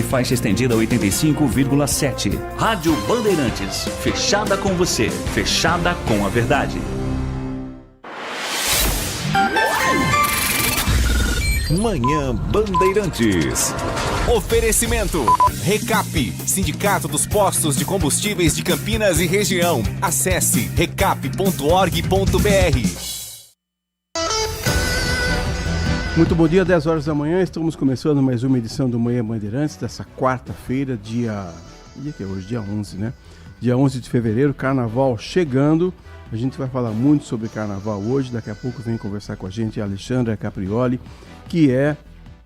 faixa estendida 85,7. Rádio Bandeirantes, fechada com você, fechada com a verdade. Manhã Bandeirantes. Oferecimento. Recap, Sindicato dos Postos de Combustíveis de Campinas e Região. Acesse recap.org.br. Muito bom dia, 10 horas da manhã, estamos começando mais uma edição do Manhã Bandeirantes, dessa quarta-feira, dia que é hoje? Dia 11, né? Dia 11 de fevereiro, Carnaval chegando, a gente vai falar muito sobre Carnaval hoje, daqui a pouco vem conversar com a gente a Alexandra Caprioli, que é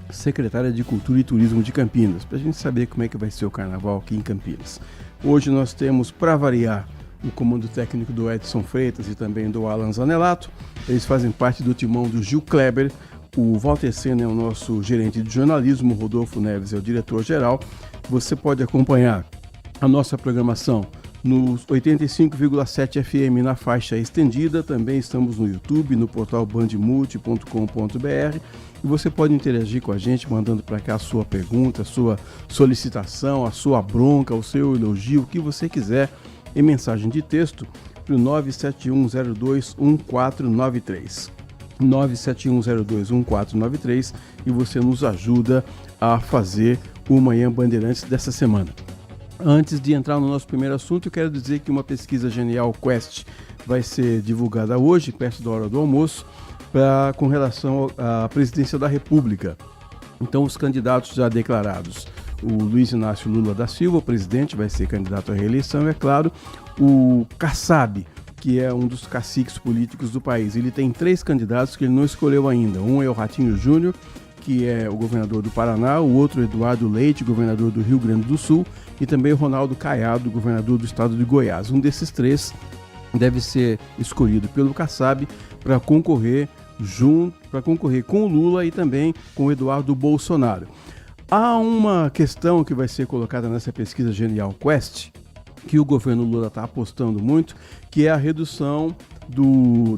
secretária de Cultura e Turismo de Campinas, para a gente saber como é que vai ser o Carnaval aqui em Campinas. Hoje nós temos, para variar, o comando técnico do Edson Freitas e também do Alan Zanelato, eles fazem parte do timão do Gil Kleber. O Walter Senna é o nosso gerente de jornalismo, o Rodolfo Neves é o diretor-geral. Você pode acompanhar a nossa programação no 85,7 FM na faixa estendida. Também estamos no YouTube, no portal bandmulti.com.br. E você pode interagir com a gente, mandando para cá a sua pergunta, a sua solicitação, a sua bronca, o seu elogio, o que você quiser, em mensagem de texto para o 971021493. 971021493 e você nos ajuda a fazer o Manhã Bandeirantes dessa semana. Antes de entrar no nosso primeiro assunto, eu quero dizer que uma pesquisa Genial Quest vai ser divulgada hoje, perto da hora do almoço, com relação à presidência da República. Então, os candidatos já declarados: o Luiz Inácio Lula da Silva, o presidente, vai ser candidato à reeleição, é claro. O Kassab, que é um dos caciques políticos do país. Ele tem 3 candidatos que ele não escolheu ainda. Um é o Ratinho Júnior, que é o governador do Paraná, o outro é Eduardo Leite, governador do Rio Grande do Sul, e também o Ronaldo Caiado, governador do estado de Goiás. Um desses 3 deve ser escolhido pelo Kassab para concorrer com o Lula e também com o Eduardo Bolsonaro. Há uma questão que vai ser colocada nessa pesquisa Genial Quest, que o governo Lula está apostando muito, que é a redução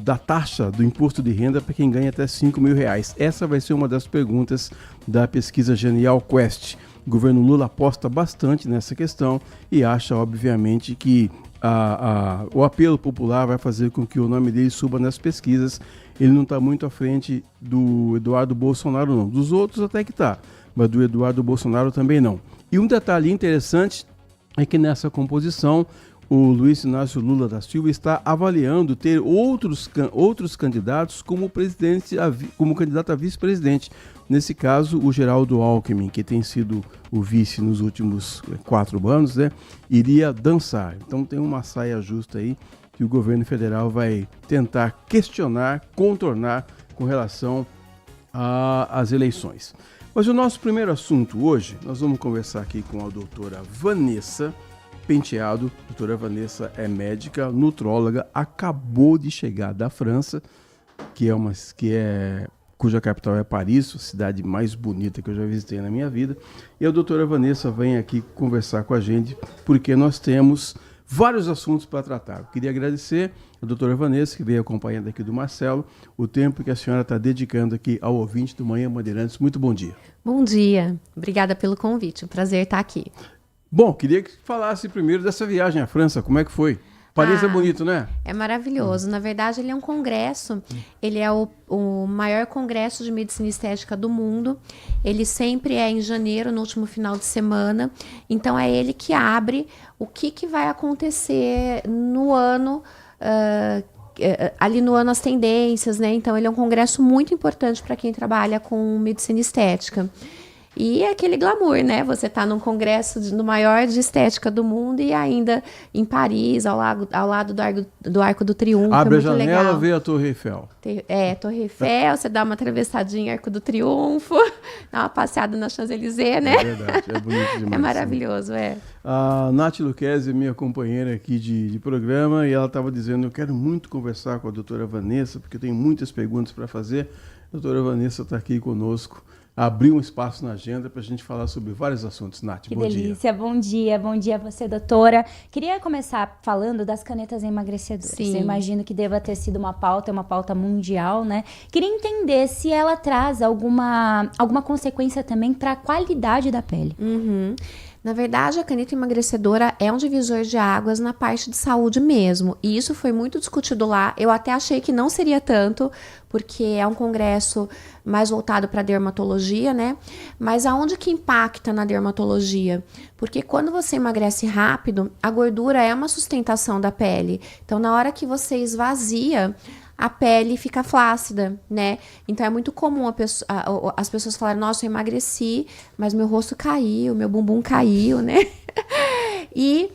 da taxa do imposto de renda para quem ganha até R$5 mil. Essa vai ser uma das perguntas da pesquisa Genial Quest. O governo Lula aposta bastante nessa questão e acha, obviamente, que o apelo popular vai fazer com que o nome dele suba nas pesquisas. Ele não está muito à frente do Eduardo Bolsonaro, não. Dos outros até que está, mas do Eduardo Bolsonaro também não. E um detalhe interessante é que nessa composição o Luiz Inácio Lula da Silva está avaliando ter outros candidatos como candidato a vice-presidente. Nesse caso, o Geraldo Alckmin, que tem sido o vice nos últimos 4 anos, né, iria dançar. Então tem uma saia justa aí que o governo federal vai tentar questionar, contornar com relação às eleições. Mas o nosso primeiro assunto hoje, nós vamos conversar aqui com a doutora Vanessa Penteado. A doutora Vanessa é médica, nutróloga, acabou de chegar da França, cuja capital é Paris, a cidade mais bonita que eu já visitei na minha vida. E a doutora Vanessa vem aqui conversar com a gente, porque nós temos vários assuntos para tratar. Eu queria agradecer a doutora Vanessa, que veio acompanhando aqui do Marcelo, o tempo que a senhora está dedicando aqui ao ouvinte do Manhã Bandeirantes. Muito bom dia. Bom dia. Obrigada pelo convite. Um prazer estar aqui. Bom, queria que falasse primeiro dessa viagem à França. Como é que foi? Paris é bonito, né? É maravilhoso. Na verdade, ele é um congresso. Ele é o maior congresso de medicina estética do mundo. Ele sempre é em janeiro, no último final de semana. Então, é ele que abre o que vai acontecer no ano, ali no ano as tendências, né? Então, ele é um congresso muito importante para quem trabalha com medicina estética. E é aquele glamour, né? Você está num congresso no maior de estética do mundo e ainda em Paris, ao lado do Arco do Triunfo. Abre a janela, vê a Torre Eiffel. Torre Eiffel, você dá uma atravessadinha Arco do Triunfo, dá uma passeada na Champs-Élysées, né? É verdade, é bonito demais. É maravilhoso, é. A Nath Luquezzi, minha companheira aqui de programa, e ela estava dizendo: eu quero muito conversar com a doutora Vanessa, porque eu tenho muitas perguntas para fazer. A doutora Vanessa está aqui conosco. abrir um espaço na agenda para a gente falar sobre vários assuntos. Nath, Que bom dia. delícia, bom dia a você, doutora. Queria começar falando das canetas emagrecedoras. Sim. Eu imagino que deva ter sido uma pauta mundial, né? Queria entender se ela traz alguma consequência também para a qualidade da pele. Uhum. Na verdade, a caneta emagrecedora é um divisor de águas na parte de saúde mesmo. E isso foi muito discutido lá. Eu até achei que não seria tanto, porque é um congresso mais voltado para dermatologia, né? Mas aonde que impacta na dermatologia? Porque quando você emagrece rápido, a gordura é uma sustentação da pele. Então, na hora que você esvazia, a pele fica flácida, né? Então é muito comum as pessoas falarem, nossa, eu emagreci, mas meu rosto caiu, meu bumbum caiu, né? E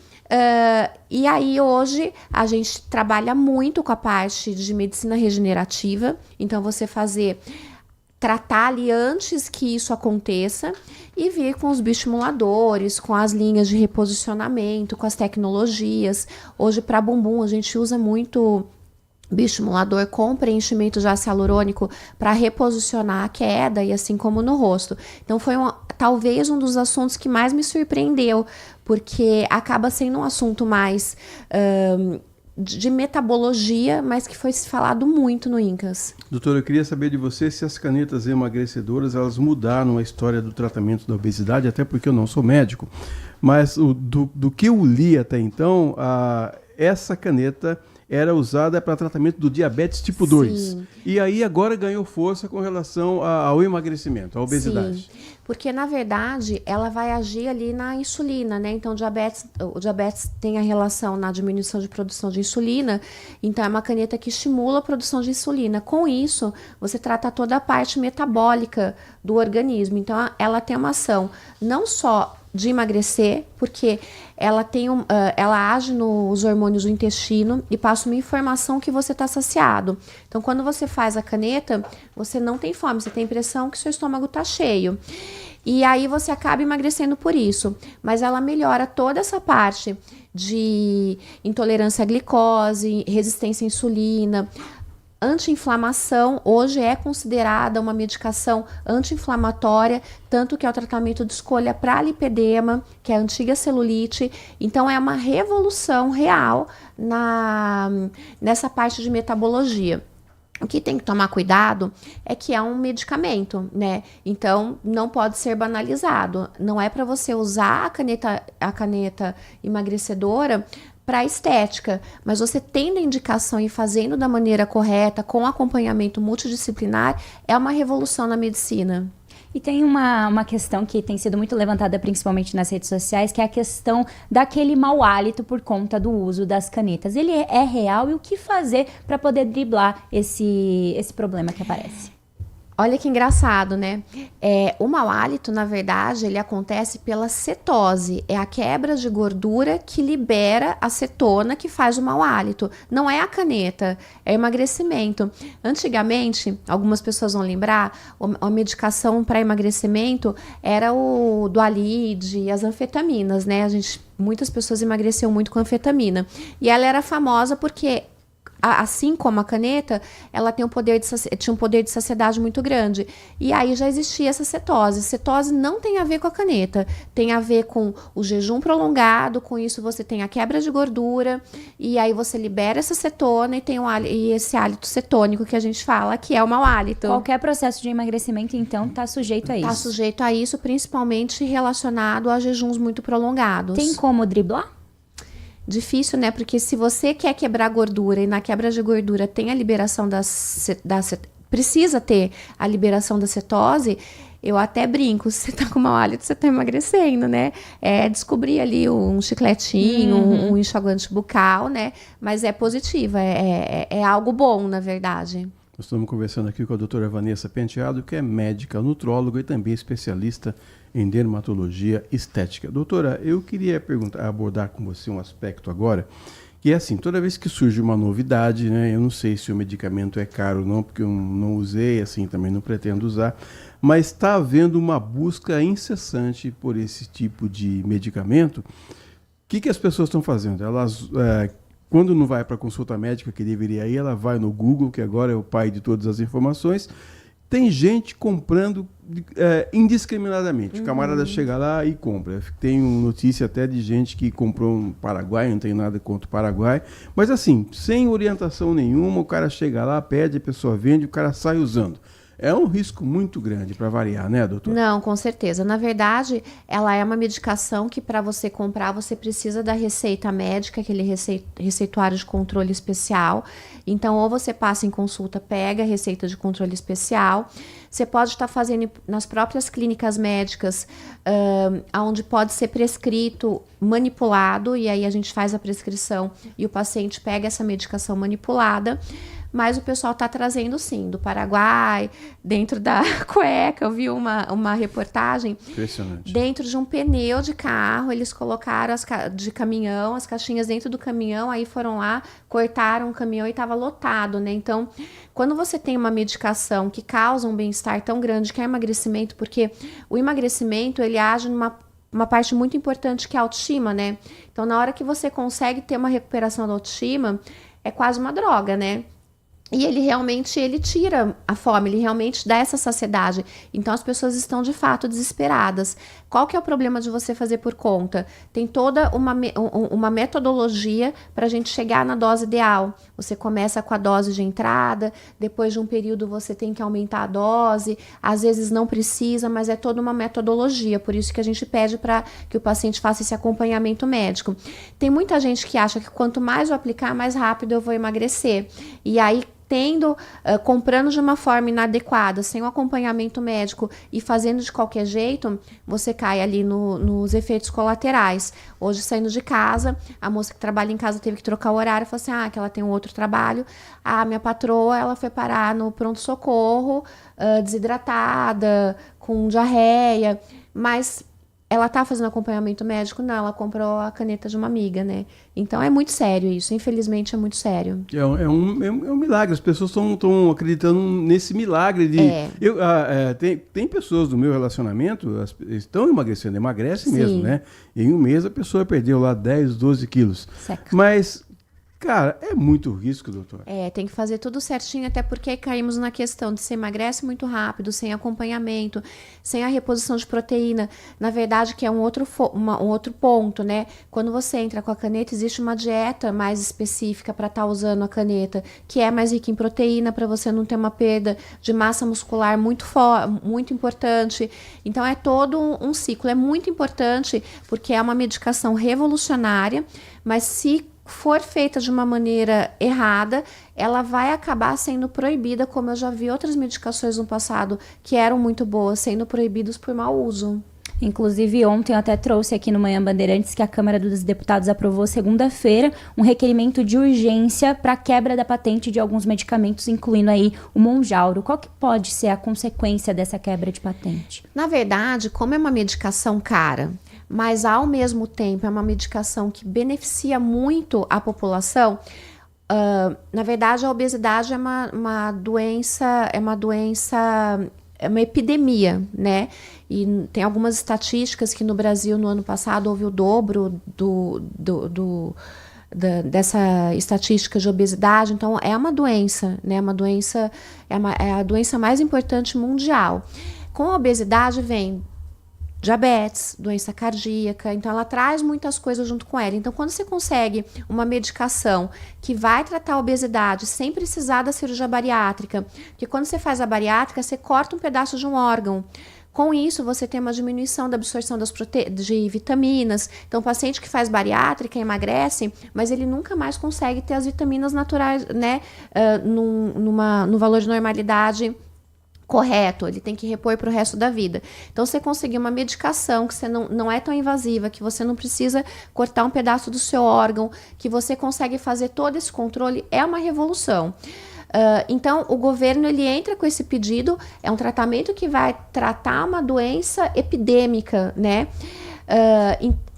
aí hoje a gente trabalha muito com a parte de medicina regenerativa, então você tratar ali antes que isso aconteça e vir com os bioestimuladores, com as linhas de reposicionamento, com as tecnologias. Hoje para bumbum a gente usa muito bioestimulador com preenchimento de ácido hialurônico para reposicionar a queda e assim como no rosto. Então foi talvez um dos assuntos que mais me surpreendeu, porque acaba sendo um assunto mais de metabologia, mas que foi se falado muito no INCAS. Doutora, eu queria saber de você se as canetas emagrecedoras elas mudaram a história do tratamento da obesidade, até porque eu não sou médico, mas do que eu li até então, essa caneta era usada para tratamento do diabetes tipo 2. Sim. E aí agora ganhou força com relação ao emagrecimento, à obesidade. Sim, porque na verdade ela vai agir ali na insulina, né? Então o diabetes tem a relação na diminuição de produção de insulina, então é uma caneta que estimula a produção de insulina. Com isso, você trata toda a parte metabólica do organismo. Então ela tem uma ação não só de emagrecer, porque ela age nos hormônios do intestino e passa uma informação que você está saciado. Então, quando você faz a caneta, você não tem fome, você tem a impressão que seu estômago está cheio. E aí você acaba emagrecendo por isso. Mas ela melhora toda essa parte de intolerância à glicose, resistência à insulina. Anti-inflamação hoje é considerada uma medicação anti-inflamatória, tanto que é o tratamento de escolha para lipedema, que é a antiga celulite. Então é uma revolução real nessa parte de metabologia. O que tem que tomar cuidado é que é um medicamento, né? Então não pode ser banalizado. Não é para você usar a caneta emagrecedora para estética, mas você tendo a indicação e fazendo da maneira correta, com acompanhamento multidisciplinar, é uma revolução na medicina. E tem uma questão que tem sido muito levantada principalmente nas redes sociais, que é a questão daquele mau hálito por conta do uso das canetas. Ele é real e o que fazer para poder driblar esse problema que aparece? Olha que engraçado, né? O mau hálito, na verdade, ele acontece pela cetose. É a quebra de gordura que libera a cetona que faz o mau hálito. Não é a caneta, é emagrecimento. Antigamente, algumas pessoas vão lembrar, a medicação para emagrecimento era o Dualid, as anfetaminas, né? Muitas pessoas emagreciam muito com anfetamina. E ela era famosa porque assim como a caneta, ela tinha um poder de saciedade muito grande. E aí já existia essa cetose. Cetose não tem a ver com a caneta, tem a ver com o jejum prolongado, com isso você tem a quebra de gordura, e aí você libera essa cetona e tem esse hálito cetônico que a gente fala, que é o mau hálito. Qualquer processo de emagrecimento, então, está sujeito a isso? Está sujeito a isso, principalmente relacionado a jejuns muito prolongados. Tem como driblar? Difícil, né? Porque se você quer quebrar gordura e na quebra de gordura tem a liberação precisa ter a liberação da cetose, eu até brinco, se você tá com mau hálito, você tá emagrecendo, né? É descobrir ali um chicletinho, um enxaguante bucal, né? Mas é positiva, é algo bom, na verdade. Nós estamos conversando aqui com a doutora Vanessa Penteado, que é médica, nutróloga e também especialista em dermatologia estética. Doutora, eu queria abordar com você um aspecto agora, que é assim, toda vez que surge uma novidade, né, eu não sei se o medicamento é caro ou não, porque eu não usei, assim, também não pretendo usar, mas está havendo uma busca incessante por esse tipo de medicamento. O que as pessoas estão fazendo? Elas, quando não vai para consulta médica, que deveria ir, ela vai no Google, que agora é o pai de todas as informações, Tem gente comprando indiscriminadamente. O camarada chega lá e compra. Tem notícia até de gente que comprou um Paraguai, não tem nada contra o Paraguai, mas assim, sem orientação nenhuma, o cara chega lá, pede, a pessoa vende, o cara sai usando. É um risco muito grande para variar, né, doutor? Não, com certeza. Na verdade, ela é uma medicação que para você comprar, você precisa da receita médica, aquele receituário de controle especial. Então, ou você passa em consulta, pega a receita de controle especial. Você pode estar fazendo nas próprias clínicas médicas, onde pode ser prescrito, manipulado, e aí a gente faz a prescrição e o paciente pega essa medicação manipulada. Mas o pessoal está trazendo, sim, do Paraguai, dentro da cueca. Eu vi uma reportagem. Impressionante. Dentro de um pneu de carro, eles colocaram de caminhão, as caixinhas dentro do caminhão, aí foram lá, cortaram o caminhão e estava lotado, né? Então, quando você tem uma medicação que causa um bem-estar tão grande, que é emagrecimento, porque o emagrecimento, ele age uma parte muito importante que é a autoestima, né? Então, na hora que você consegue ter uma recuperação da autoestima, é quase uma droga, né? E ele tira a fome, ele realmente dá essa saciedade. Então as pessoas estão de fato desesperadas. Qual que é o problema de você fazer por conta? Tem toda uma metodologia para a gente chegar na dose ideal. Você começa com a dose de entrada, depois de um período você tem que aumentar a dose, às vezes não precisa, mas é toda uma metodologia. Por isso que a gente pede para que o paciente faça esse acompanhamento médico. Tem muita gente que acha que quanto mais eu aplicar, mais rápido eu vou emagrecer. E aí, comprando de uma forma inadequada, sem o acompanhamento médico e fazendo de qualquer jeito, você cai ali nos efeitos colaterais. Hoje, saindo de casa, a moça que trabalha em casa teve que trocar o horário, falou assim, que ela tem um outro trabalho. A minha patroa, ela foi parar no pronto-socorro, desidratada, com diarreia, mas ela tá fazendo acompanhamento médico? Não, ela comprou a caneta de uma amiga, né? Então é muito sério isso, infelizmente é muito sério. É um milagre, as pessoas estão acreditando nesse milagre de... Tem pessoas do meu relacionamento, estão emagrecendo, emagrecem mesmo, né? Em um mês a pessoa perdeu lá 10, 12 quilos. Seca. Mas... cara, é muito risco, doutor. Tem que fazer tudo certinho, até porque caímos na questão de se emagrece muito rápido, sem acompanhamento, sem a reposição de proteína. Na verdade, que é um outro ponto, né? Quando você entra com a caneta, existe uma dieta mais específica para estar usando a caneta, que é mais rica em proteína, para você não ter uma perda de massa muscular muito importante. Então, é todo um ciclo. É muito importante, porque é uma medicação revolucionária, mas se for feita de uma maneira errada, ela vai acabar sendo proibida, como eu já vi outras medicações no passado que eram muito boas, sendo proibidas por mau uso. Inclusive, ontem eu até trouxe aqui no Manhã Bandeirantes que a Câmara dos Deputados aprovou segunda-feira um requerimento de urgência para a quebra da patente de alguns medicamentos, incluindo aí o Mounjaro. Qual que pode ser a consequência dessa quebra de patente? Na verdade, como é uma medicação cara, mas ao mesmo tempo é uma medicação que beneficia muito a população, na verdade a obesidade é uma doença, é uma epidemia, né? E tem algumas estatísticas que no Brasil no ano passado houve o dobro dessa estatística de obesidade. Então é uma doença, né? É a doença mais importante mundial. Com a obesidade vem diabetes, doença cardíaca, então ela traz muitas coisas junto com ela. Então, quando você consegue uma medicação que vai tratar a obesidade sem precisar da cirurgia bariátrica, porque quando você faz a bariátrica, você corta um pedaço de um órgão. Com isso, você tem uma diminuição da absorção de vitaminas. Então, o paciente que faz bariátrica emagrece, mas ele nunca mais consegue ter as vitaminas naturais, né, no valor de normalidade correto, ele tem que repor para o resto da vida. Então, você conseguir uma medicação que você não é tão invasiva, que você não precisa cortar um pedaço do seu órgão, que você consegue fazer todo esse controle, é uma revolução. Então, o governo ele entra com esse pedido, é um tratamento que vai tratar uma doença epidêmica, né?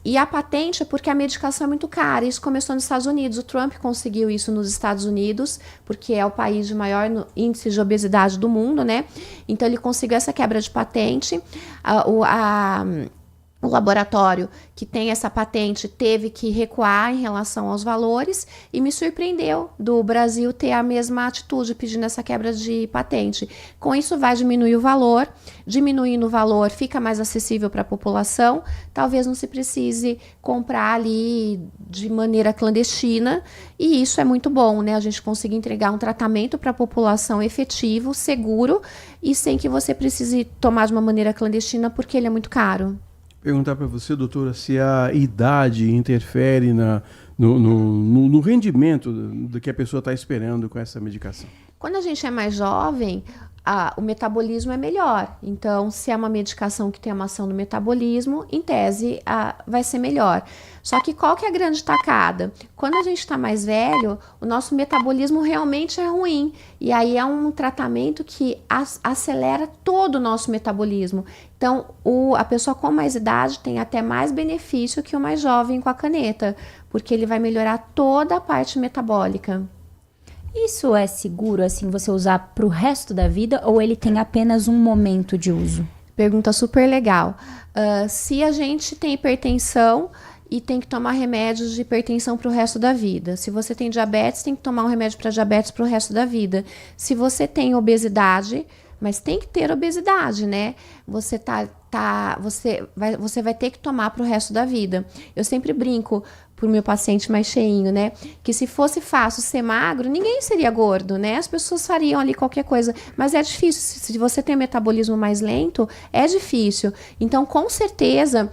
E a patente é porque a medicação é muito cara. Isso começou nos Estados Unidos. O Trump conseguiu isso nos Estados Unidos, porque é o país de maior índice de obesidade do mundo, né? Então, ele conseguiu essa quebra de patente. O laboratório que tem essa patente teve que recuar em relação aos valores e me surpreendeu do Brasil ter a mesma atitude pedindo essa quebra de patente. Com isso vai diminuir o valor, diminuindo o valor fica mais acessível para a população, talvez não se precise comprar ali de maneira clandestina e isso é muito bom, né? A gente conseguir entregar um tratamento para a população efetivo, seguro e sem que você precise tomar de uma maneira clandestina porque ele é muito caro. Perguntar para você, doutora, se a idade interfere no rendimento do que a pessoa está esperando com essa medicação. Quando a gente é mais jovem, o metabolismo é melhor. Então, se é uma medicação que tem uma ação no metabolismo, em tese, vai ser melhor. Só que qual que é a grande tacada? Quando a gente está mais velho, o nosso metabolismo realmente é ruim. E aí é um tratamento que acelera todo o nosso metabolismo. Então, a pessoa com mais idade tem até mais benefício que o mais jovem com a caneta, porque ele vai melhorar toda a parte metabólica. Isso é seguro, assim, você usar para o resto da vida ou ele tem apenas um momento de uso? Pergunta super legal. Se a gente tem hipertensão e tem que tomar remédios de hipertensão para o resto da vida. Se você tem diabetes, tem que tomar um remédio para diabetes para o resto da vida. Se você tem obesidade, mas tem que ter obesidade, né? Você vai ter que tomar para o resto da vida. Eu sempre brinco pro meu paciente mais cheinho, né? Que se fosse fácil ser magro, ninguém seria gordo, né? As pessoas fariam ali qualquer coisa. Mas é difícil. Se você tem um metabolismo mais lento, é difícil. Então, com certeza,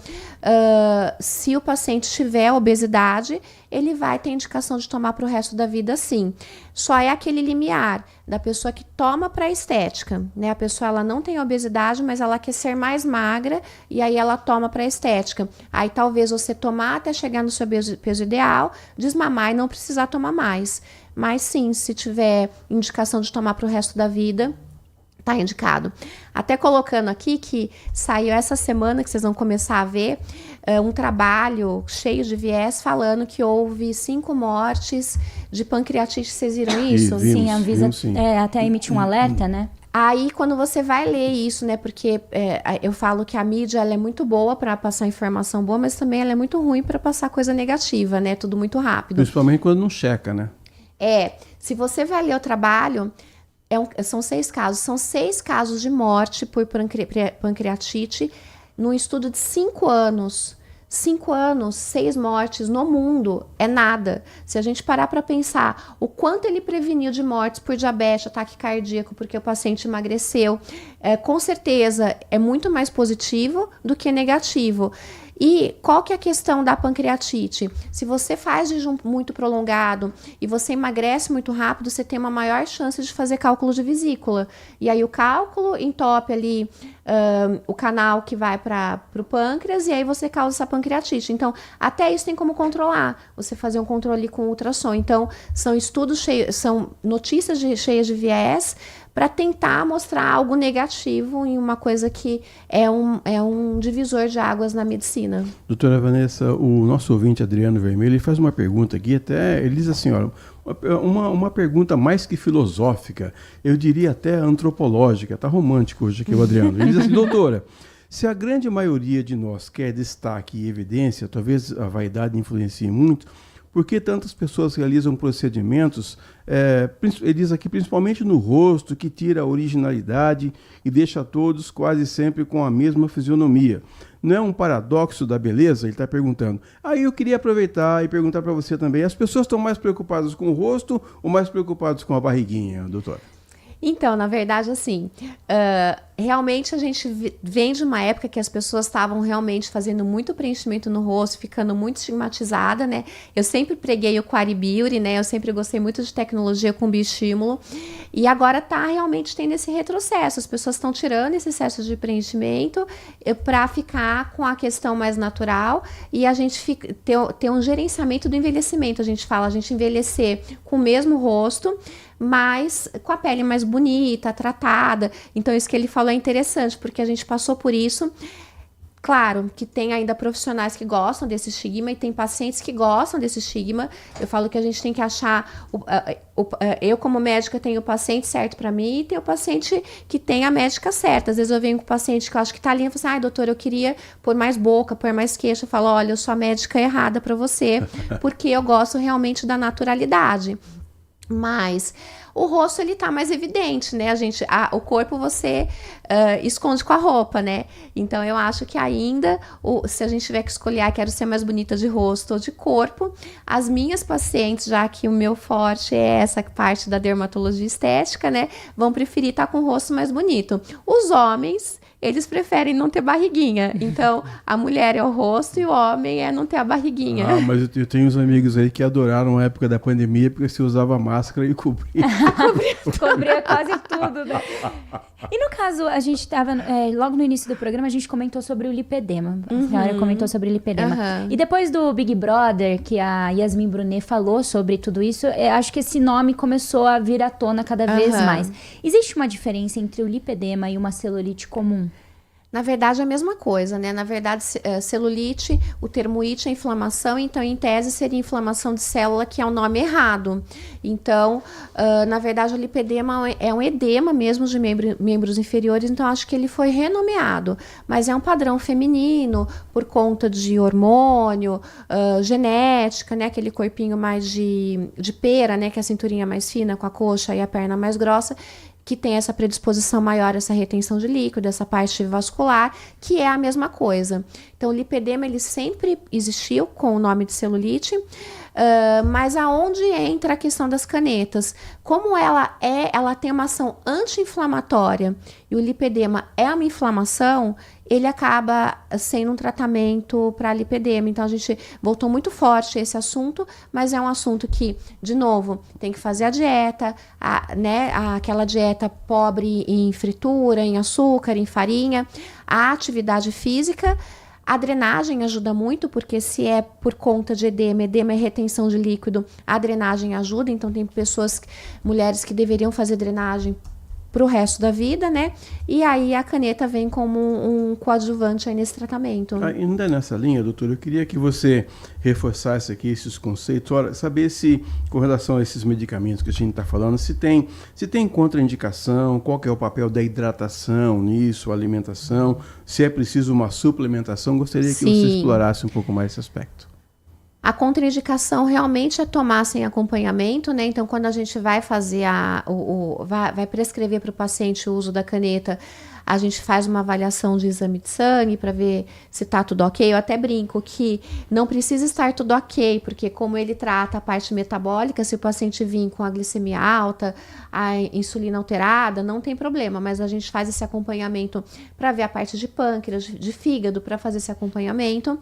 se o paciente tiver obesidade, ele vai ter indicação de tomar para o resto da vida, sim. Só é aquele limiar da pessoa que toma para estética, né? A pessoa ela não tem obesidade, mas ela quer ser mais magra e aí ela toma para estética. Aí talvez você tomar até chegar no seu peso ideal, desmamar e não precisar tomar mais. Mas sim, se tiver indicação de tomar para o resto da vida, tá indicado. Até colocando aqui que saiu essa semana, que vocês vão começar a ver, um trabalho cheio de viés falando que houve 5 mortes de pancreatite. Vocês viram isso? Sim, a Anvisa até emitiu um alerta, né? Aí, quando você vai ler isso, né, porque eu falo que a mídia ela é muito boa para passar informação boa, mas também ela é muito ruim para passar coisa negativa, né, tudo muito rápido. Principalmente quando não checa, né? Se você vai ler o trabalho, são 6 casos. São 6 casos de morte por pancreatite num estudo de 5 anos. 5 anos, 6 mortes no mundo é nada. Se a gente parar para pensar o quanto ele preveniu de mortes por diabetes, ataque cardíaco, porque o paciente emagreceu, com certeza é muito mais positivo do que negativo. E qual que é a questão da pancreatite? Se você faz jejum muito prolongado e você emagrece muito rápido, você tem uma maior chance de fazer cálculo de vesícula. E aí o cálculo entope ali o canal que vai para o pâncreas e aí você causa essa pancreatite. Então, até isso tem como controlar. Você fazer um controle com ultrassom. Então, são estudos cheios, são notícias cheias de viés para tentar mostrar algo negativo em uma coisa que é um divisor de águas na medicina. Doutora Vanessa, o nosso ouvinte Adriano Vermelho, ele faz uma pergunta aqui, ele diz assim, olha, uma pergunta mais que filosófica, eu diria até antropológica, tá romântico hoje aqui o Adriano. Ele diz assim, doutora, se a grande maioria de nós quer destaque e evidência, talvez a vaidade influencie muito, por que tantas pessoas realizam procedimentos, ele diz aqui, principalmente no rosto, que tira a originalidade e deixa todos quase sempre com a mesma fisionomia? Não é um paradoxo da beleza? Ele está perguntando. Aí eu queria aproveitar e perguntar para você também, as pessoas estão mais preocupadas com o rosto ou mais preocupadas com a barriguinha, doutora? Então, na verdade, assim, realmente a gente vem de uma época que as pessoas estavam realmente fazendo muito preenchimento no rosto, ficando muito estigmatizada, né? Eu sempre preguei o Quari Beauty, né? Eu sempre gostei muito de tecnologia com bioestímulo. E agora tá realmente tendo esse retrocesso. As pessoas estão tirando esse excesso de preenchimento para ficar com a questão mais natural e a gente ter um gerenciamento do envelhecimento. A gente envelhecer com o mesmo rosto, mas com a pele mais bonita, tratada. Então, isso que ele falou é interessante, porque a gente passou por isso. Claro que tem ainda profissionais que gostam desse estigma e tem pacientes que gostam desse estigma. Eu falo que a gente tem que achar... eu, como médica, tenho o paciente certo para mim e tem o paciente que tem a médica certa. Às vezes eu venho com o paciente que eu acho que tá ali e falo assim, ai, doutor, eu queria pôr mais boca, pôr mais queixo. Eu falo, olha, eu sou a médica errada para você, porque eu gosto realmente da naturalidade. Mas o rosto, ele tá mais evidente, né? O corpo você esconde com a roupa, né? Então, eu acho que ainda, se a gente tiver que escolher, quero ser mais bonita de rosto ou de corpo, as minhas pacientes, já que o meu forte é essa parte da dermatologia estética, né? Vão preferir estar com o rosto mais bonito. Os homens... eles preferem não ter barriguinha. Então, a mulher é o rosto e o homem é não ter a barriguinha. Ah, mas eu tenho uns amigos aí que adoraram a época da pandemia porque você usava máscara e cobria. Cobria quase tudo, né? E no caso, a gente estava... logo no início do programa, a gente comentou sobre o lipedema. A senhora comentou sobre o lipedema. E depois do Big Brother, que a Yasmin Brunet falou sobre tudo isso, acho que esse nome começou a vir à tona cada vez mais. Existe uma diferença entre o lipedema e uma celulite comum? Na verdade, é a mesma coisa, né? Na verdade, celulite, o termo it é inflamação, então, em tese, seria inflamação de célula, que é o nome errado. Então, na verdade, o lipedema é um edema mesmo de membros inferiores, então, acho que ele foi renomeado. Mas é um padrão feminino, por conta de hormônio, genética, né? Aquele corpinho mais de pera, né? Que é a cinturinha mais fina, com a coxa e a perna mais grossa, que tem essa predisposição maior, essa retenção de líquido, essa parte vascular, que é a mesma coisa. Então, o lipedema, ele sempre existiu com o nome de celulite, mas aonde entra a questão das canetas? Como ela tem uma ação anti-inflamatória e o lipedema é uma inflamação, ele acaba sendo um tratamento para lipedema. Então, a gente voltou muito forte a esse assunto, mas é um assunto que, de novo, tem que fazer a dieta, aquela dieta pobre em fritura, em açúcar, em farinha, a atividade física. A drenagem ajuda muito, porque se é por conta de edema é retenção de líquido, a drenagem ajuda. Então, tem mulheres que deveriam fazer drenagem para o resto da vida, né? E aí a caneta vem como um coadjuvante aí nesse tratamento. Ainda nessa linha, doutor, eu queria que você reforçasse aqui esses conceitos. Olha, saber se, com relação a esses medicamentos que a gente está falando, se tem contraindicação, qual que é o papel da hidratação nisso, alimentação, se é preciso uma suplementação. Gostaria que você explorasse um pouco mais esse aspecto. A contraindicação realmente é tomar sem acompanhamento, né? Então, quando a gente vai fazer vai prescrever para o paciente o uso da caneta, a gente faz uma avaliação de exame de sangue para ver se está tudo ok. Eu até brinco que não precisa estar tudo ok, porque como ele trata a parte metabólica, se o paciente vir com a glicemia alta, a insulina alterada, não tem problema, mas a gente faz esse acompanhamento para ver a parte de pâncreas, de fígado, para fazer esse acompanhamento.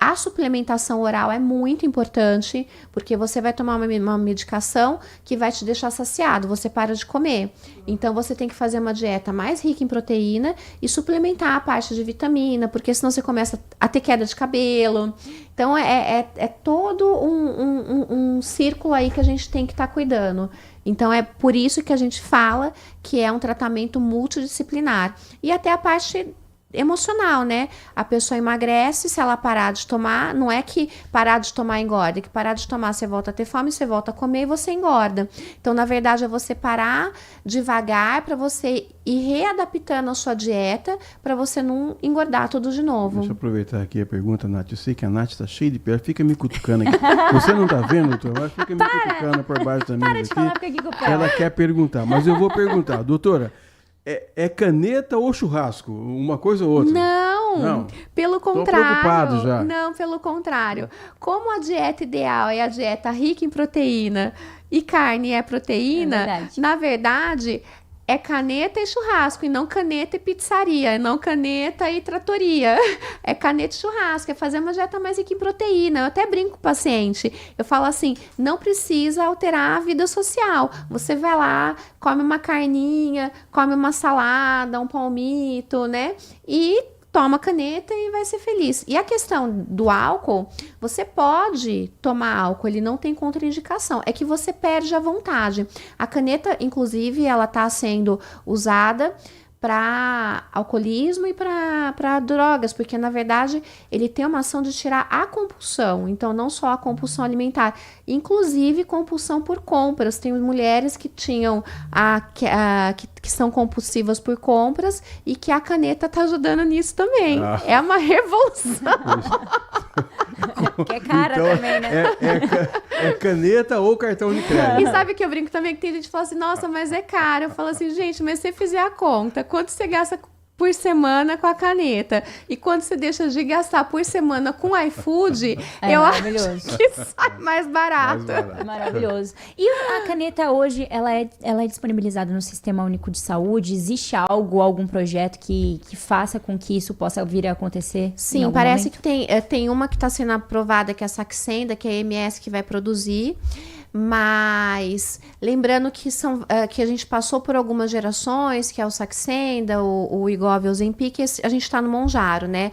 A suplementação oral é muito importante, porque você vai tomar uma medicação que vai te deixar saciado, você para de comer. Então, você tem que fazer uma dieta mais rica em proteína e suplementar a parte de vitamina, porque senão você começa a ter queda de cabelo. Então, é todo um círculo aí que a gente tem que estar cuidando. Então, é por isso que a gente fala que é um tratamento multidisciplinar. E até a parte emocional, né? A pessoa emagrece, se ela parar de tomar, não é que parar de tomar engorda, é que parar de tomar você volta a ter fome, você volta a comer e você engorda. Então, na verdade, é você parar devagar para você ir readaptando a sua dieta para você não engordar tudo de novo. Deixa eu aproveitar aqui a pergunta, Nath. Eu sei que a Nath está cheia de pé, fica me cutucando aqui. Você não está vendo, doutor? Mas fica me cutucando por baixo da mesa aqui. Falar aqui com o pé. Ela quer perguntar, mas eu vou perguntar. Doutora, é caneta ou churrasco? Uma coisa ou outra? Não. Pelo contrário. Tô preocupado já. Não, pelo contrário. Como a dieta ideal é a dieta rica em proteína e carne é proteína, na verdade, é caneta e churrasco, e não caneta e pizzaria, não caneta e tratoria. É caneta e churrasco, é fazer uma dieta mais rica em proteína. Eu até brinco com o paciente, eu falo assim, não precisa alterar a vida social. Você vai lá, come uma carninha, come uma salada, um palmito, né? E toma caneta e vai ser feliz. E a questão do álcool, você pode tomar álcool, ele não tem contraindicação, é que você perde a vontade. A caneta, inclusive, ela está sendo usada para alcoolismo e para drogas, porque na verdade ele tem uma ação de tirar a compulsão, então não só a compulsão alimentar, inclusive compulsão por compras. Tem mulheres que tinham que são compulsivas por compras e que a caneta tá ajudando nisso também. É uma revolução. Que é cara então, também, né? É caneta ou cartão de crédito. E sabe que eu brinco também que tem gente que fala assim, nossa, mas é caro. Eu falo assim, gente, mas se você fizer a conta, quanto você gasta por semana com a caneta e quanto você deixa de gastar por semana com o iFood, eu acho que sai mais barato. Maravilhoso. E a caneta hoje, ela é disponibilizada no Sistema Único de Saúde? Existe algum projeto que faça com que isso possa vir a acontecer? Sim, parece que tem uma que está sendo aprovada, que é a Saxenda, que é a MS que vai produzir. Mas lembrando que que a gente passou por algumas gerações, que é o Saxenda, o Wegovy, o Ozempic, a gente está no Mounjaro, né?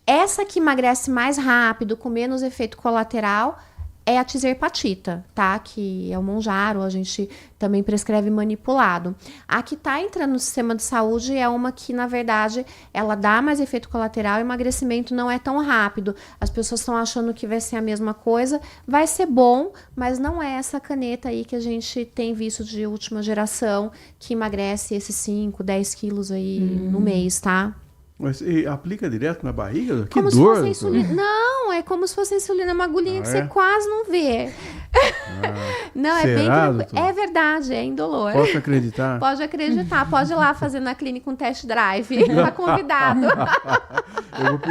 Essa que emagrece mais rápido, com menos efeito colateral, é a tirzepatida, tá? Que é o Mounjaro, a gente também prescreve manipulado. A que tá entrando no sistema de saúde é uma que, na verdade, ela dá mais efeito colateral e o emagrecimento não é tão rápido. As pessoas estão achando que vai ser a mesma coisa, vai ser bom, mas não é essa caneta aí que a gente tem visto de última geração, que emagrece esses 5, 10 quilos aí no mês, tá? Mas aplica direto na barriga? Que como dor! Se fosse insulina. Não, é como se fosse insulina, uma agulhinha que você quase não vê. Não, será, doutor? É verdade, é indolor. Posso acreditar? Pode acreditar, pode ir lá fazer na clínica um test drive, tá convidado.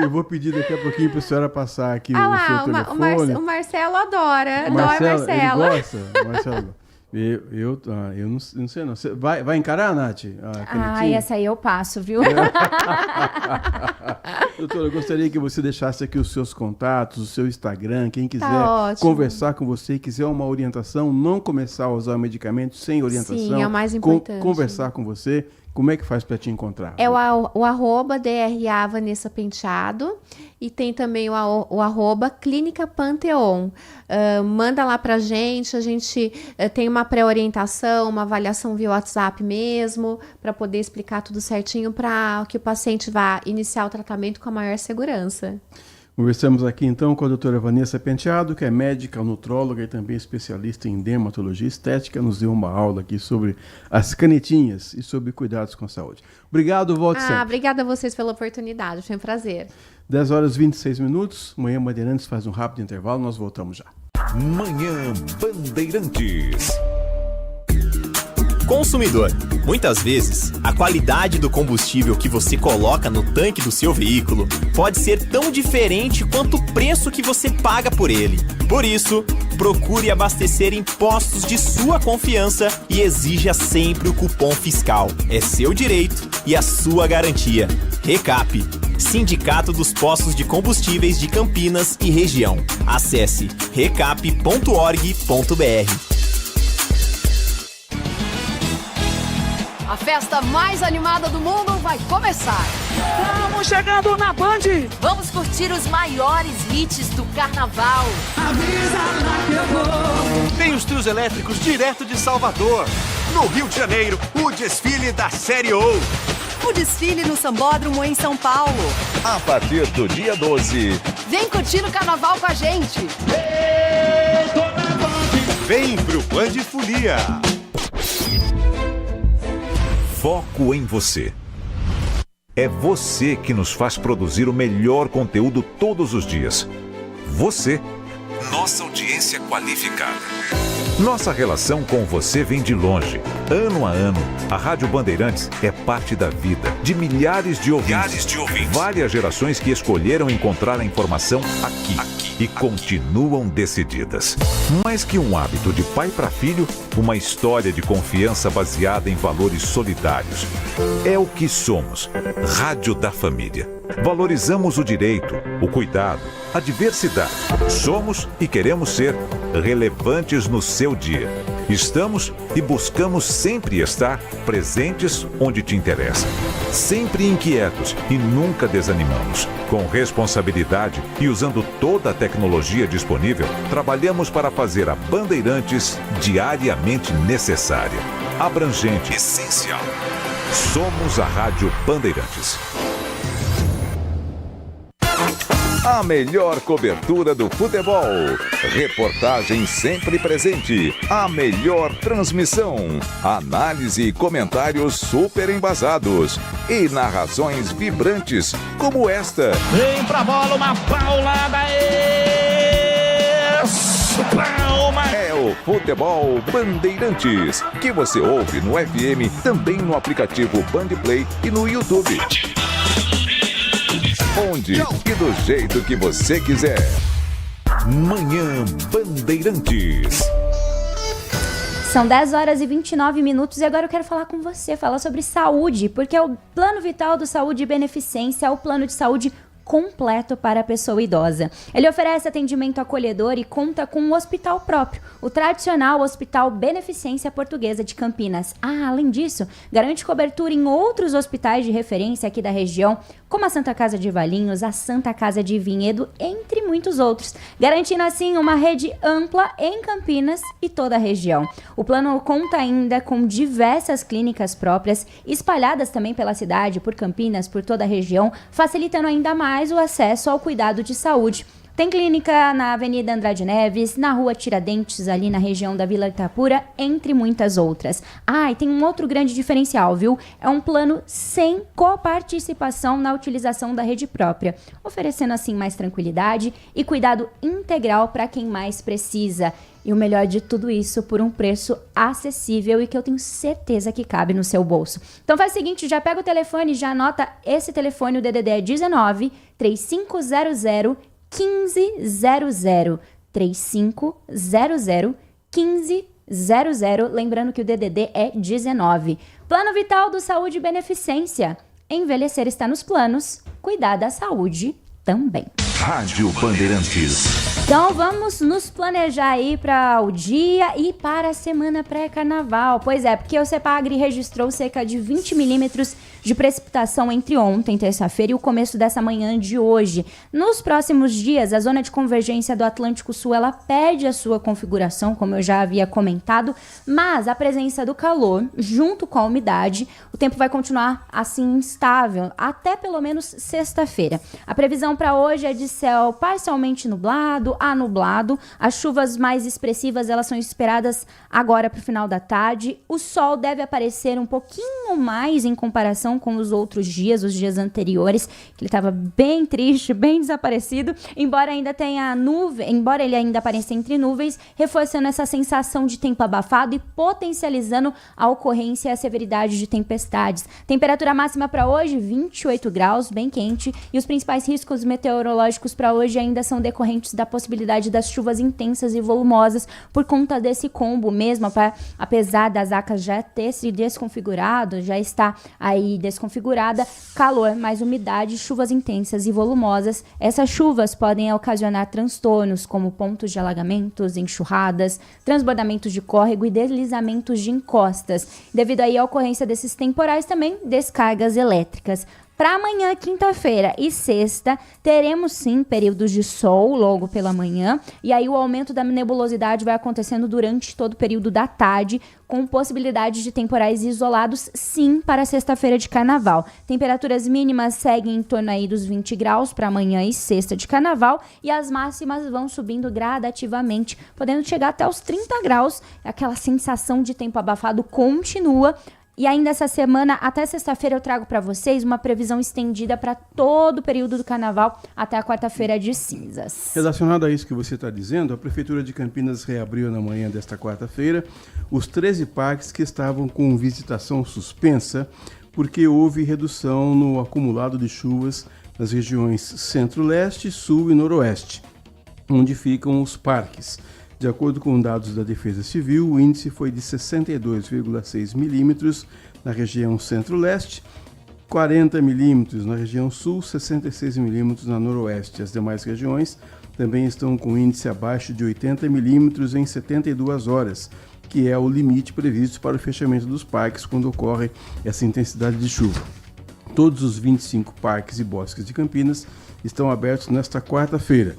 Eu vou pedir daqui a pouquinho para a senhora passar aqui o seu telefone. O Marcelo adora, Marcelo. Marcelo. Ele gosta? Marcelo. Eu não sei não. Você vai encarar, Nath? Essa aí eu passo, viu? Doutora, eu gostaria que você deixasse aqui os seus contatos, o seu Instagram, quem quiser conversar com você, quiser uma orientação, não começar a usar o medicamento sem orientação. Sim, é o mais importante. Conversar com você. Como é que faz para te encontrar? É o arroba DRA Vanessa Penteado e tem também o arroba Clínica Panteon. Manda lá pra gente, a gente tem uma pré-orientação, uma avaliação via WhatsApp mesmo, para poder explicar tudo certinho para que o paciente vá iniciar o tratamento com a maior segurança. Conversamos aqui então com a doutora Vanessa Penteado, que é médica, nutróloga e também especialista em dermatologia estética. Nos deu uma aula aqui sobre as canetinhas e sobre cuidados com a saúde. Obrigado, volte sempre. Obrigada a vocês pela oportunidade, foi um prazer. 10 horas e 26 minutos, Manhã Bandeirantes faz um rápido intervalo, nós voltamos já. Manhã Bandeirantes. Consumidor, muitas vezes, a qualidade do combustível que você coloca no tanque do seu veículo pode ser tão diferente quanto o preço que você paga por ele. Por isso, procure abastecer em postos de sua confiança e exija sempre o cupom fiscal. É seu direito e a sua garantia. Recap, Sindicato dos Postos de Combustíveis de Campinas e Região. Acesse recap.org.br. A festa mais animada do mundo vai começar. Estamos chegando na Band. Vamos curtir os maiores hits do carnaval. Tem os trios elétricos direto de Salvador. No Rio de Janeiro, o desfile da Série O. O desfile no Sambódromo em São Paulo. A partir do dia 12. Vem curtir o carnaval com a gente. Vem pro Band Folia. Foco em você. É você que nos faz produzir o melhor conteúdo todos os dias. Você, nossa audiência qualificada. Nossa relação com você vem de longe. Ano a ano, a Rádio Bandeirantes é parte da vida de milhares de ouvintes. Várias gerações que escolheram encontrar a informação aqui e continuam decididas. Mais que um hábito de pai para filho, uma história de confiança baseada em valores solidários. É o que somos. Rádio da Família. Valorizamos o direito, o cuidado, a diversidade. Somos e queremos ser relevantes no seu dia. Estamos e buscamos sempre estar presentes onde te interessa. Sempre inquietos e nunca desanimamos. Com responsabilidade e usando toda a tecnologia disponível, trabalhamos para fazer a Bandeirantes diariamente necessária, abrangente, essencial. Somos a Rádio Bandeirantes. A melhor cobertura do futebol. Reportagem sempre presente. A melhor transmissão. Análise e comentários super embasados. E narrações vibrantes, como esta. Vem pra bola, uma paulada. Palma. É o Futebol Bandeirantes, que você ouve no FM, também no aplicativo Bandplay e no YouTube. Onde e do jeito que você quiser. Manhã Bandeirantes. São 10 horas e 29 minutos e agora eu quero falar com você, falar sobre saúde, porque o Plano Vital do Saúde e Beneficência é o plano de saúde completo para a pessoa idosa. Ele oferece atendimento acolhedor e conta com um hospital próprio, o tradicional Hospital Beneficência Portuguesa de Campinas. Além disso, garante cobertura em outros hospitais de referência aqui da região, como a Santa Casa de Valinhos, a Santa Casa de Vinhedo, entre muitos outros, garantindo assim uma rede ampla em Campinas e toda a região. O plano conta ainda com diversas clínicas próprias, espalhadas também pela cidade, por Campinas, por toda a região, facilitando ainda mais o acesso ao cuidado de saúde. Tem clínica na Avenida Andrade Neves, na Rua Tiradentes, ali na região da Vila Itapura, entre muitas outras. E tem um outro grande diferencial, viu? É um plano sem coparticipação na utilização da rede própria, oferecendo assim mais tranquilidade e cuidado integral para quem mais precisa. E o melhor de tudo isso por um preço acessível e que eu tenho certeza que cabe no seu bolso. Então faz o seguinte, já pega o telefone, já anota esse telefone, o DDD é 19 3500 1500 3500 1500, lembrando que o DDD é 19. Plano Vital do Saúde e Beneficência. Envelhecer está nos planos, cuidar da saúde também. Rádio Bandeirantes. Então vamos nos planejar aí para o dia e para a semana pré-carnaval. Pois é, porque o CEPAGRI registrou cerca de 20 milímetros de precipitação entre ontem, terça-feira, e o começo dessa manhã de hoje. Nos próximos dias, a zona de convergência do Atlântico Sul, ela perde a sua configuração, como eu já havia comentado, mas a presença do calor, junto com a umidade, o tempo vai continuar assim instável, até pelo menos sexta-feira. A previsão para hoje é de céu parcialmente nublado a nublado. As chuvas mais expressivas, elas são esperadas agora para o final da tarde. O sol deve aparecer um pouquinho mais em comparação com os outros dias, os dias anteriores, que ele estava bem triste, bem desaparecido, embora ele ainda apareça entre nuvens, reforçando essa sensação de tempo abafado e potencializando a ocorrência e a severidade de tempestades. Temperatura máxima para hoje, 28 graus, bem quente, e os principais riscos meteorológicos para hoje ainda são decorrentes da possibilidade das chuvas intensas e volumosas por conta desse combo mesmo, apesar das ACAS já ter se desconfigurado, já está aí desconfigurada, calor, mais umidade, chuvas intensas e volumosas. Essas chuvas podem ocasionar transtornos como pontos de alagamentos, enxurradas, transbordamentos de córrego e deslizamentos de encostas. Devido aí à ocorrência desses temporais também, descargas elétricas. Para amanhã, quinta-feira e sexta, teremos sim períodos de sol logo pela manhã, e aí o aumento da nebulosidade vai acontecendo durante todo o período da tarde, com possibilidade de temporais isolados sim para sexta-feira de carnaval. Temperaturas mínimas seguem em torno aí dos 20 graus para amanhã e sexta de carnaval, e as máximas vão subindo gradativamente, podendo chegar até os 30 graus. Aquela sensação de tempo abafado continua. E ainda essa semana, até sexta-feira, eu trago para vocês uma previsão estendida para todo o período do carnaval até a quarta-feira de cinzas. Relacionado a isso que você está dizendo, a Prefeitura de Campinas reabriu na manhã desta quarta-feira os 13 parques que estavam com visitação suspensa porque houve redução no acumulado de chuvas nas regiões Centro-Leste, Sul e Noroeste, onde ficam os parques. De acordo com dados da Defesa Civil, o índice foi de 62,6 milímetros na região Centro-Leste, 40 milímetros na região Sul, 66 milímetros na Noroeste. As demais regiões também estão com índice abaixo de 80 milímetros em 72 horas, que é o limite previsto para o fechamento dos parques quando ocorre essa intensidade de chuva. Todos os 25 parques e bosques de Campinas estão abertos nesta quarta-feira.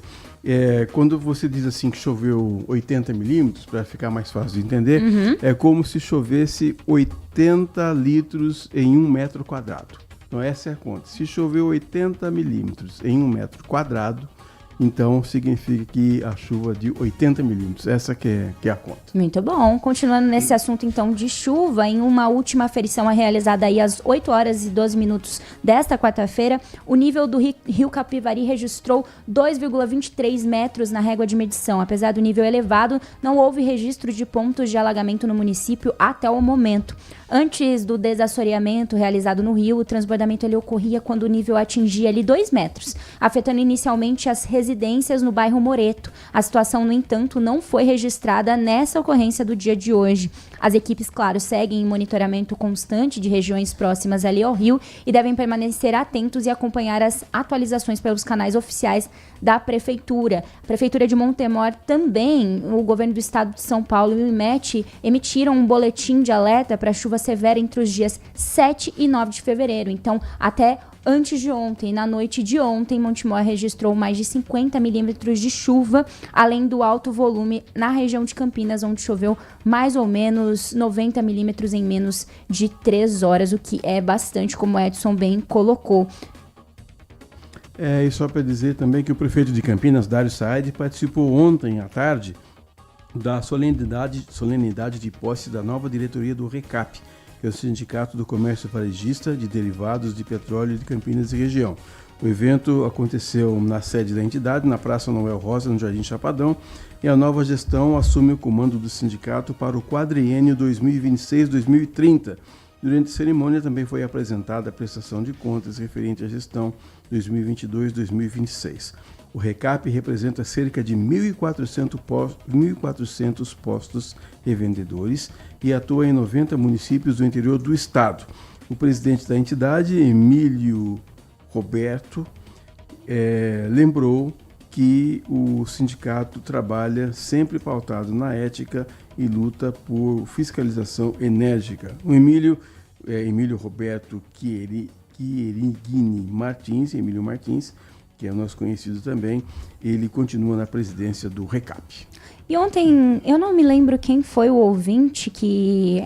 Quando você diz assim que choveu 80 milímetros, para ficar mais fácil de entender, é como se chovesse 80 litros em 1 metro quadrado. Então essa é a conta. Se choveu 80 milímetros em 1 metro quadrado, então significa que a chuva de 80 milímetros, essa que é a conta. Muito bom. Continuando nesse assunto então de chuva, em uma última aferição realizada aí às 8 horas e 12 minutos desta quarta-feira, o nível do rio Capivari registrou 2,23 metros na régua de medição. Apesar do nível elevado, não houve registro de pontos de alagamento no município até o momento. Antes do desassoreamento realizado no rio, o transbordamento ele ocorria quando o nível atingia ali 2 metros, afetando inicialmente as residências no bairro Moreto. A situação, no entanto, não foi registrada nessa ocorrência do dia de hoje. As equipes, claro, seguem em monitoramento constante de regiões próximas ali ao rio e devem permanecer atentos e acompanhar as atualizações pelos canais oficiais da Prefeitura. A Prefeitura de Montemor também, o governo do estado de São Paulo e o IMET emitiram um boletim de alerta para chuva severa entre os dias 7 e 9 de fevereiro. Então, até antes de ontem, na noite de ontem, Montemor registrou mais de 50 milímetros de chuva, além do alto volume na região de Campinas, onde choveu mais ou menos 90 milímetros em menos de 3 horas, o que é bastante, como o Edson bem colocou. E só para dizer também que o prefeito de Campinas, Dário Saad, participou ontem à tarde da solenidade de posse da nova diretoria do RECAP, que é o Sindicato do Comércio Varejista de Derivados de Petróleo de Campinas e região. O evento aconteceu na sede da entidade, na Praça Noel Rosa, no Jardim Chapadão, e a nova gestão assume o comando do sindicato para o quadriênio 2026-2030. Durante a cerimônia também foi apresentada a prestação de contas referente à gestão 2022-2026. O RECAP representa cerca de 1.400 postos revendedores e atua em 90 municípios do interior do estado. O presidente da entidade, Emílio Roberto, lembrou que o sindicato trabalha sempre pautado na ética e luta por fiscalização enérgica. O Emílio Roberto Querigini Martins, Emílio Martins, que é o nosso conhecido também, ele continua na presidência do RECAP. E ontem, eu não me lembro quem foi o ouvinte que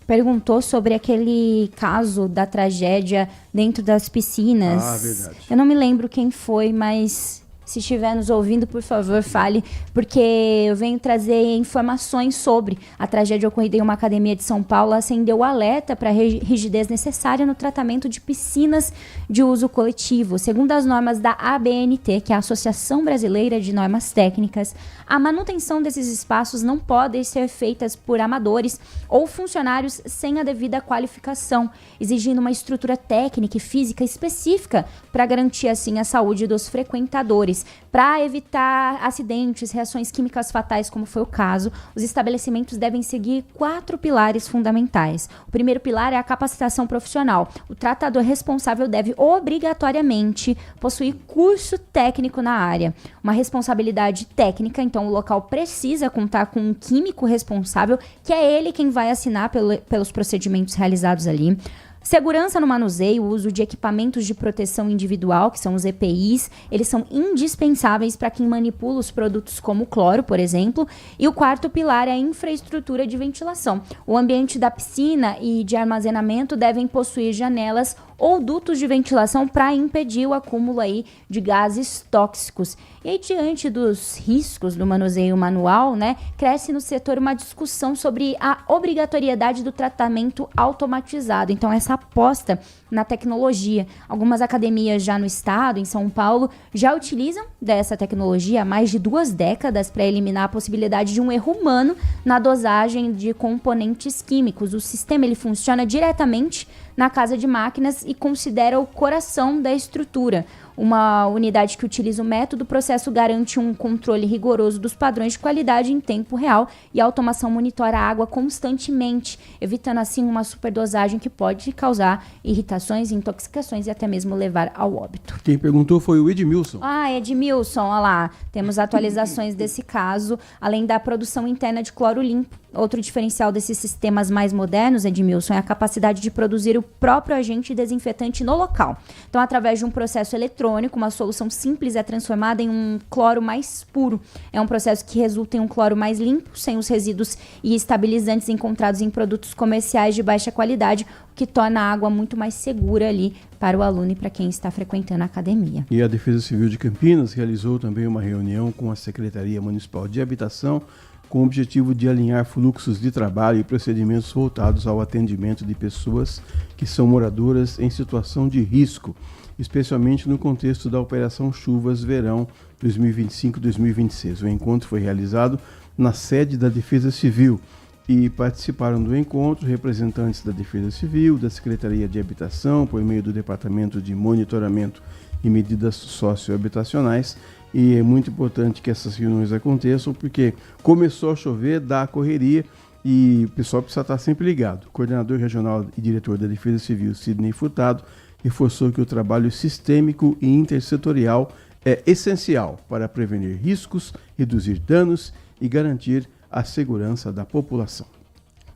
perguntou sobre aquele caso da tragédia dentro das piscinas. Ah, verdade. Eu não me lembro quem foi, mas se estiver nos ouvindo, por favor, fale, porque eu venho trazer informações sobre a tragédia ocorrida em uma academia de São Paulo. Acendeu o alerta para a rigidez necessária no tratamento de piscinas de uso coletivo. Segundo as normas da ABNT, que é a Associação Brasileira de Normas Técnicas, a manutenção desses espaços não pode ser feita por amadores ou funcionários sem a devida qualificação, exigindo uma estrutura técnica e física específica para garantir, assim, a saúde dos frequentadores. Para evitar acidentes, reações químicas fatais, como foi o caso, os estabelecimentos devem seguir 4 pilares fundamentais. O primeiro pilar é a capacitação profissional. O tratador responsável deve obrigatoriamente possuir curso técnico na área. Uma responsabilidade técnica, então o local precisa contar com um químico responsável, que é ele quem vai assinar pelos procedimentos realizados ali. Segurança no manuseio, o uso de equipamentos de proteção individual, que são os EPIs, eles são indispensáveis para quem manipula os produtos como o cloro, por exemplo. E o quarto pilar é a infraestrutura de ventilação. O ambiente da piscina e de armazenamento devem possuir janelas ou dutos de ventilação para impedir o acúmulo aí de gases tóxicos. E aí, diante dos riscos do manuseio manual, cresce no setor uma discussão sobre a obrigatoriedade do tratamento automatizado. Então, essa aposta na tecnologia. Algumas academias já no estado, em São Paulo, já utilizam dessa tecnologia há mais de 2 décadas para eliminar a possibilidade de um erro humano na dosagem de componentes químicos. O sistema ele funciona diretamente na casa de máquinas e considera o coração da estrutura. Uma unidade que utiliza o método, o processo garante um controle rigoroso dos padrões de qualidade em tempo real e a automação monitora a água constantemente, evitando assim uma superdosagem que pode causar irritações, intoxicações e até mesmo levar ao óbito. Quem perguntou foi o Edmilson. Edmilson, olha lá. Temos atualizações desse caso, além da produção interna de cloro limpo Outro diferencial desses sistemas mais modernos, Edmilson, é a capacidade de produzir o próprio agente desinfetante no local. Então, através de um processo eletrônico, uma solução simples é transformada em um cloro mais puro. É um processo que resulta em um cloro mais limpo, sem os resíduos e estabilizantes encontrados em produtos comerciais de baixa qualidade, o que torna a água muito mais segura ali para o aluno e para quem está frequentando a academia. E a Defesa Civil de Campinas realizou também uma reunião com a Secretaria Municipal de Habitação com o objetivo de alinhar fluxos de trabalho e procedimentos voltados ao atendimento de pessoas que são moradoras em situação de risco, especialmente no contexto da Operação Chuvas Verão 2025-2026. O encontro foi realizado na sede da Defesa Civil e participaram do encontro representantes da Defesa Civil, da Secretaria de Habitação, por meio do Departamento de Monitoramento e Medidas Sociohabitacionais. E é muito importante que essas reuniões aconteçam, porque começou a chover, dá a correria e o pessoal precisa estar sempre ligado. O coordenador regional e diretor da Defesa Civil, Sidney Furtado, reforçou que o trabalho sistêmico e intersetorial é essencial para prevenir riscos, reduzir danos e garantir a segurança da população.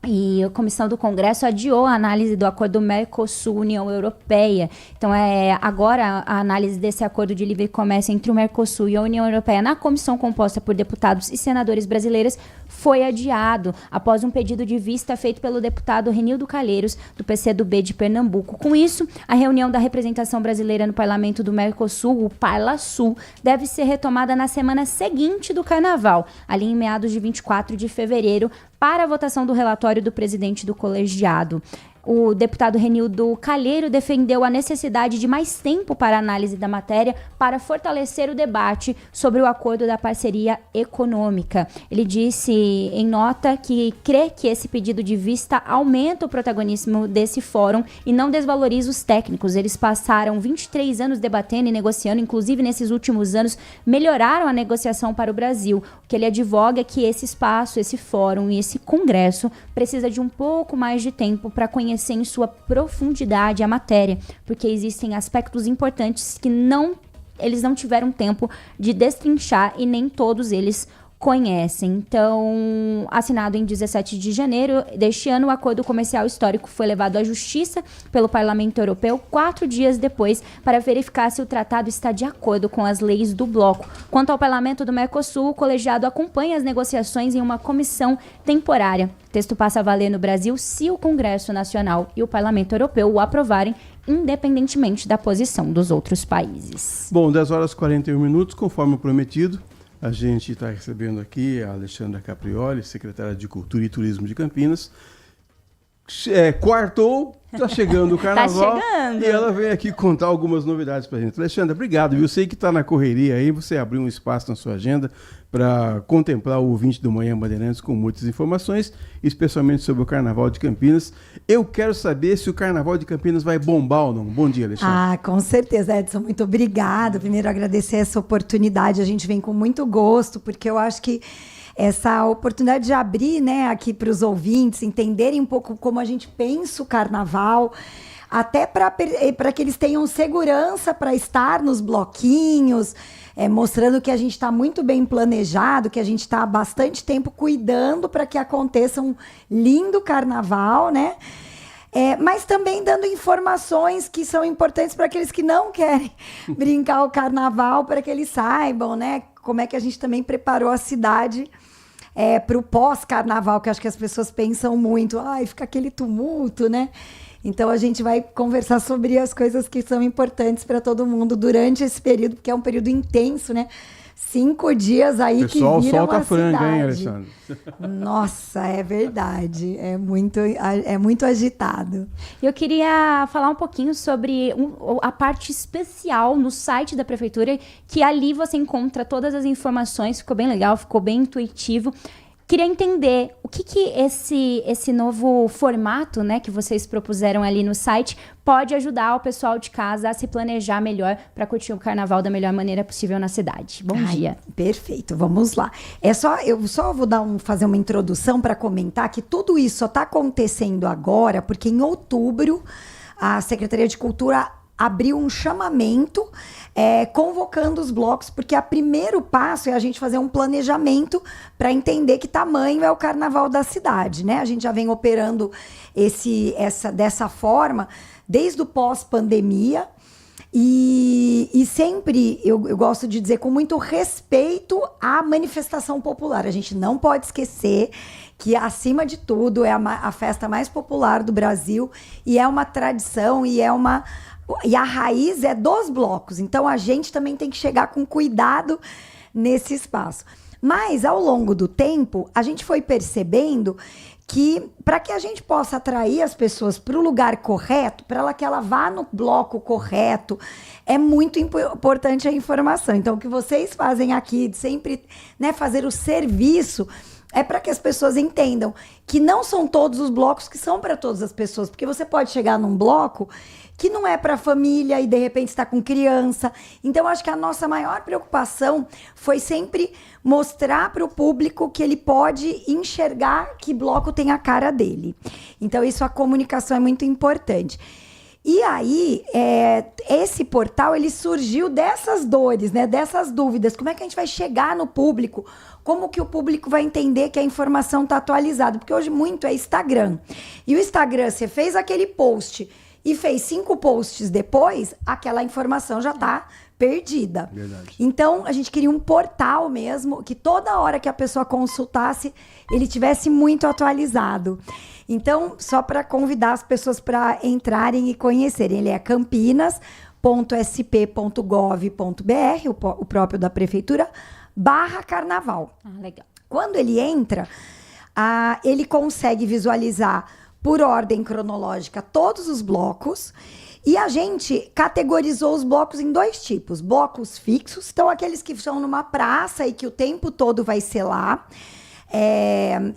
E a Comissão do Congresso adiou a análise do acordo Mercosul-União Europeia. Então, agora a análise desse acordo de livre comércio entre o Mercosul e a União Europeia na comissão composta por deputados e senadores brasileiros foi adiado após um pedido de vista feito pelo deputado Renildo Calheiros, do PCdoB de Pernambuco. Com isso, a reunião da representação brasileira no Parlamento do Mercosul, o Parlasul, deve ser retomada na semana seguinte do Carnaval, ali em meados de 24 de fevereiro, para a votação do relatório do presidente do colegiado. O deputado Renildo Calheiro defendeu a necessidade de mais tempo para a análise da matéria para fortalecer o debate sobre o acordo da parceria econômica. Ele disse em nota que crê que esse pedido de vista aumenta o protagonismo desse fórum e não desvaloriza os técnicos. Eles passaram 23 anos debatendo e negociando, inclusive nesses últimos anos melhoraram a negociação para o Brasil. O que ele advoga é que esse espaço, esse fórum e esse congresso precisa de um pouco mais de tempo para conhecer em sua profundidade a matéria, porque existem aspectos importantes que eles não tiveram tempo de destrinchar e nem todos eles conhecem. Então, assinado em 17 de janeiro deste ano, o acordo comercial histórico foi levado à justiça pelo Parlamento Europeu 4 dias depois para verificar se o tratado está de acordo com as leis do bloco. Quanto ao Parlamento do Mercosul, o colegiado acompanha as negociações em uma comissão temporária. O texto passa a valer no Brasil se o Congresso Nacional e o Parlamento Europeu o aprovarem, independentemente da posição dos outros países. Bom, 10 horas e 41 minutos, conforme prometido. A gente está recebendo aqui a Alexandra Caprioli, secretária de Cultura e Turismo de Campinas. Quartou, está chegando o Carnaval. Tá chegando. E ela vem aqui contar algumas novidades para a gente. Alexandra, obrigado. Eu sei que está na correria aí, você abriu um espaço na sua agenda para contemplar o ouvinte do Manhã Bandeirantes com muitas informações, especialmente sobre o Carnaval de Campinas. Eu quero saber se o Carnaval de Campinas vai bombar ou não. Bom dia, Alexandra. Com certeza, Edson. Muito obrigada. Primeiro, agradecer essa oportunidade. A gente vem com muito gosto, porque eu acho que essa oportunidade de abrir, né, aqui para os ouvintes, entenderem um pouco como a gente pensa o Carnaval, até para que eles tenham segurança para estar nos bloquinhos, mostrando que a gente está muito bem planejado, que a gente está há bastante tempo cuidando para que aconteça um lindo Carnaval, né? Mas também dando informações que são importantes para aqueles que não querem brincar o Carnaval, para que eles saibam, né, como é que a gente também preparou a cidade para o pós-Carnaval, que acho que as pessoas pensam muito, fica aquele tumulto, né? Então a gente vai conversar sobre as coisas que são importantes para todo mundo durante esse período, porque é um período intenso, né? 5 dias aí pessoal, que viram solta a franga, cidade. hein, Alexandre? Nossa, é verdade. É muito agitado. Eu queria falar um pouquinho sobre a parte especial no site da Prefeitura, que ali você encontra todas as informações. Ficou bem legal, ficou bem intuitivo. Queria entender o que esse novo formato, né, que vocês propuseram ali no site pode ajudar o pessoal de casa a se planejar melhor para curtir o Carnaval da melhor maneira possível na cidade. Bom dia. Perfeito, vamos lá. Eu só vou fazer uma introdução para comentar que tudo isso só está acontecendo agora porque em outubro a Secretaria de Cultura abriu um chamamento convocando os blocos, porque o primeiro passo é a gente fazer um planejamento para entender que tamanho é o carnaval da cidade, né? A gente já vem operando dessa forma desde o pós-pandemia e sempre, eu gosto de dizer, com muito respeito à manifestação popular. A gente não pode esquecer que, acima de tudo, é a festa mais popular do Brasil e é uma tradição e a raiz é dos blocos. Então, a gente também tem que chegar com cuidado nesse espaço. Mas, ao longo do tempo, a gente foi percebendo que, para que a gente possa atrair as pessoas para o lugar correto, para que ela vá no bloco correto, é muito importante a informação. Então, o que vocês fazem aqui, de sempre, né, fazer o serviço, é para que as pessoas entendam que não são todos os blocos que são para todas as pessoas. Porque você pode chegar num bloco que não é para família e, de repente, está com criança. Então, acho que a nossa maior preocupação foi sempre mostrar para o público que ele pode enxergar que bloco tem a cara dele. Então, a comunicação é muito importante. E aí, esse portal, ele surgiu dessas dores, né, dessas dúvidas. Como é que a gente vai chegar no público? Como que o público vai entender que a informação está atualizada? Porque hoje muito é Instagram. E o Instagram, você fez aquele post e fez 5 posts depois, aquela informação já está perdida. Verdade. Então, a gente queria um portal mesmo, que toda hora que a pessoa consultasse, ele tivesse muito atualizado. Então, só para convidar as pessoas para entrarem e conhecerem, ele é campinas.sp.gov.br, o próprio da prefeitura, /carnaval. Legal. Quando ele entra, ele consegue visualizar por ordem cronológica todos os blocos, e a gente categorizou os blocos em 2 tipos. Blocos fixos, então aqueles que são numa praça e que o tempo todo vai ser lá.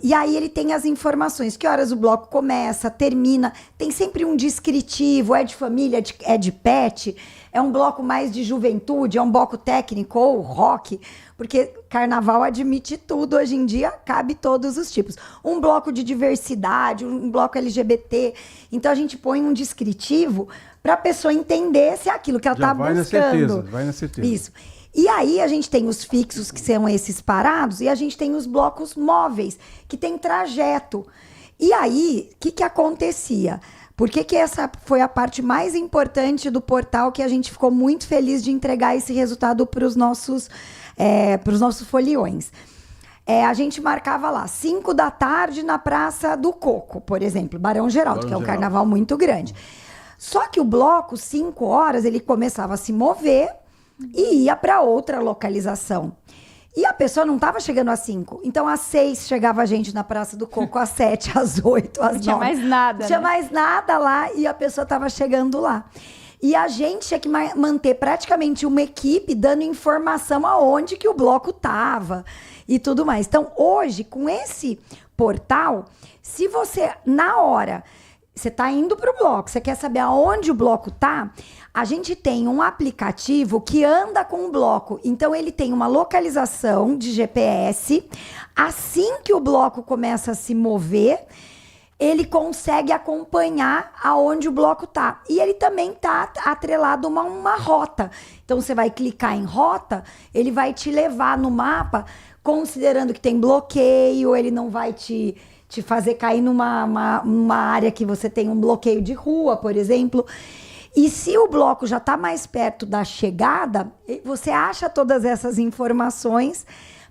E aí ele tem as informações, que horas o bloco começa, termina, tem sempre um descritivo, é de família, é de pet, é um bloco mais de juventude, é um bloco técnico ou rock, porque carnaval admite tudo hoje em dia, cabe todos os tipos. Um bloco de diversidade, um bloco LGBT, então a gente põe um descritivo para a pessoa entender se é aquilo que ela está buscando. Vai na certeza. Isso. E aí a gente tem os fixos, que são esses parados, e a gente tem os blocos móveis, que tem trajeto. E aí, o que acontecia? Por que essa foi a parte mais importante do portal, que a gente ficou muito feliz de entregar esse resultado para os nossos foliões? A gente marcava lá, 5 da tarde na Praça do Coco, por exemplo, Barão Geraldo, que é um carnaval muito grande. Só que o bloco, 5 horas, ele começava a se mover e ia para outra localização. E a pessoa não estava chegando às 5. Então, às 6 chegava a gente na Praça do Coco, às 7, às 8, às 9. Não tinha mais nada. Não tinha mais nada lá e a pessoa estava chegando lá. E a gente tinha que manter praticamente uma equipe dando informação aonde que o bloco estava e tudo mais. Então, hoje, com esse portal, se você, na hora, você está indo para o bloco, você quer saber aonde o bloco está, a gente tem um aplicativo que anda com o bloco. Então, ele tem uma localização de GPS. Assim que o bloco começa a se mover, ele consegue acompanhar aonde o bloco está. E ele também está atrelado a uma rota. Então, você vai clicar em rota, ele vai te levar no mapa, considerando que tem bloqueio, ele não vai te fazer cair numa área que você tem um bloqueio de rua, por exemplo. E se o bloco já está mais perto da chegada, você acha todas essas informações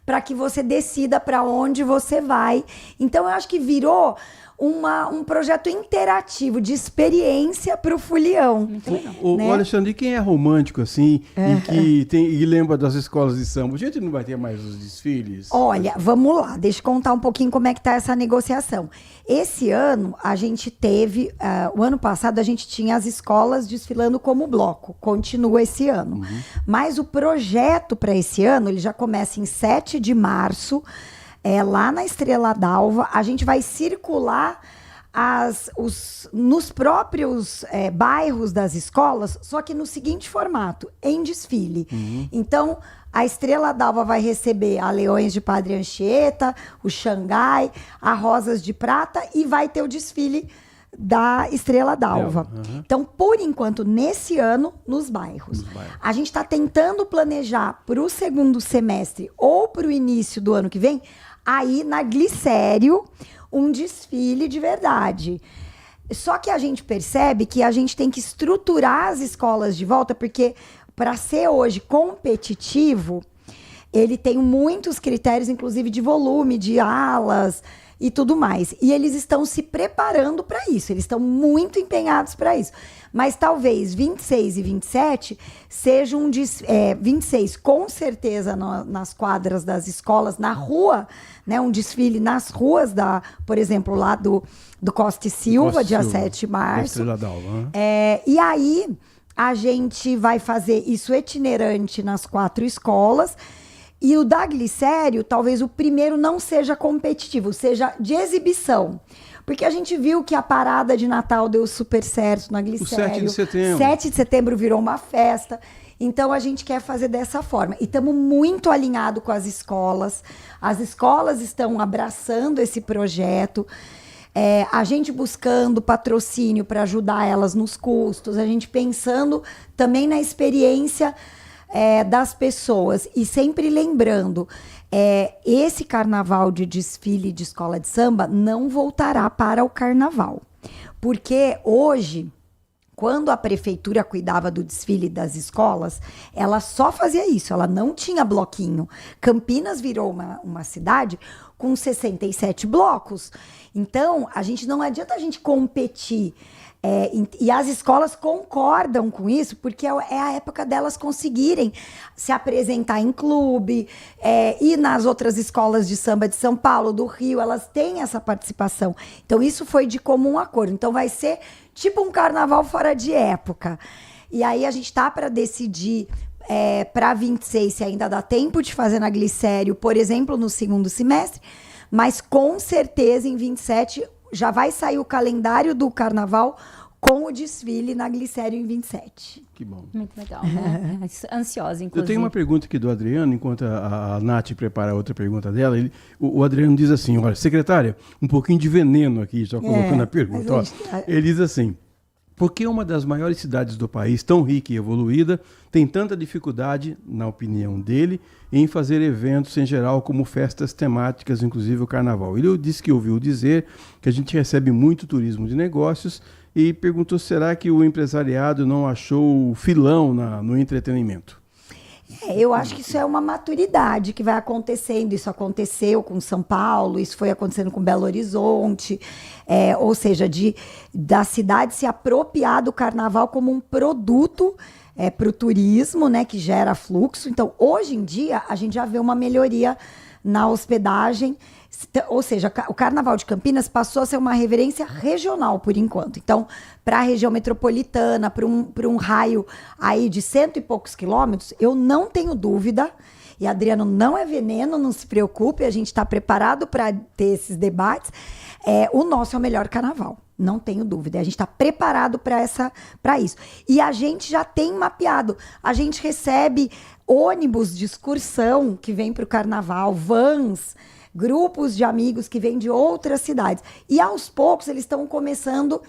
para que você decida para onde você vai. Então, eu acho que virou um projeto interativo de experiência para o folião. O Alexandre, quem é romântico assim e lembra das escolas de samba, a gente não vai ter mais os desfiles? Olha, vamos lá, deixa eu contar um pouquinho como é que tá essa negociação. Esse ano, a gente teve, o ano passado a gente tinha as escolas desfilando como bloco, continua esse ano. Uhum. Mas o projeto para esse ano, ele já começa em 7 de março, lá na Estrela d'Alva. A gente vai circular nos próprios bairros das escolas, só que no seguinte formato, em desfile. Uhum. Então, a Estrela d'Alva vai receber a Leões de Padre Anchieta, o Xangai, a Rosas de Prata, e vai ter o desfile da Estrela d'Alva. Então, por enquanto, nesse ano, nos bairros. A gente está tentando planejar para o segundo semestre ou para o início do ano que vem, aí na Glicério, um desfile de verdade. Só que a gente percebe que a gente tem que estruturar as escolas de volta, porque para ser hoje competitivo, ele tem muitos critérios, inclusive de volume, de alas e tudo mais. E eles estão se preparando para isso, eles estão muito empenhados para isso. Mas talvez 26 e 27 sejam 26 com certeza nas quadras das escolas, na rua, né, um desfile nas ruas, por exemplo, lá do Costa e Silva, dia 7 de março. E aí a gente vai fazer isso itinerante nas 4 escolas. E o da Glicério, talvez o primeiro não seja competitivo, seja de exibição. Porque a gente viu que a parada de Natal deu super certo na Glicério. O 7 de setembro. 7 de setembro virou uma festa. Então, a gente quer fazer dessa forma. E estamos muito alinhados com as escolas. As escolas estão abraçando esse projeto. A gente buscando patrocínio para ajudar elas nos custos. A gente pensando também na experiência das pessoas, e sempre lembrando, esse carnaval de desfile de escola de samba não voltará para o carnaval, porque hoje, quando a prefeitura cuidava do desfile das escolas, ela só fazia isso, ela não tinha bloquinho. Campinas virou uma cidade com 67 blocos, então não adianta a gente competir. E as escolas concordam com isso, porque é a época delas conseguirem se apresentar em clube, e nas outras escolas de samba de São Paulo, do Rio, elas têm essa participação. Então, isso foi de comum acordo. Então, vai ser tipo um carnaval fora de época. E aí, a gente está para decidir para 26 se ainda dá tempo de fazer na Glicério, por exemplo, no segundo semestre, mas com certeza em 27 já vai sair o calendário do carnaval com o desfile na Glicério em 27. Que bom. Muito legal, né? Ansiosa, inclusive. Eu tenho uma pergunta aqui do Adriano, enquanto a Nath prepara outra pergunta dela. O Adriano diz assim, olha, secretária, um pouquinho de veneno aqui, só colocando a pergunta. Ó, ele diz assim, por que uma das maiores cidades do país, tão rica e evoluída, tem tanta dificuldade, na opinião dele, em fazer eventos em geral, como festas temáticas, inclusive o carnaval? Ele disse que ouviu dizer que a gente recebe muito turismo de negócios e perguntou, será que o empresariado não achou filão no entretenimento? Eu acho que isso é uma maturidade que vai acontecendo. Isso aconteceu com São Paulo, isso foi acontecendo com Belo Horizonte, ou seja, da cidade se apropriar do carnaval como um produto para o turismo, né, que gera fluxo. Então, hoje em dia, a gente já vê uma melhoria na hospedagem, ou seja, o Carnaval de Campinas passou a ser uma referência regional por enquanto. Então, para a região metropolitana, para um raio aí de 100 e poucos quilômetros, eu não tenho dúvida, e Adriano, não é veneno, não se preocupe, a gente está preparado para ter esses debates, o nosso é o melhor carnaval. Não tenho dúvida. A gente está preparado para isso. E a gente já tem mapeado. A gente recebe ônibus de excursão que vem para o carnaval, vans, grupos de amigos que vêm de outras cidades. E aos poucos eles estão começando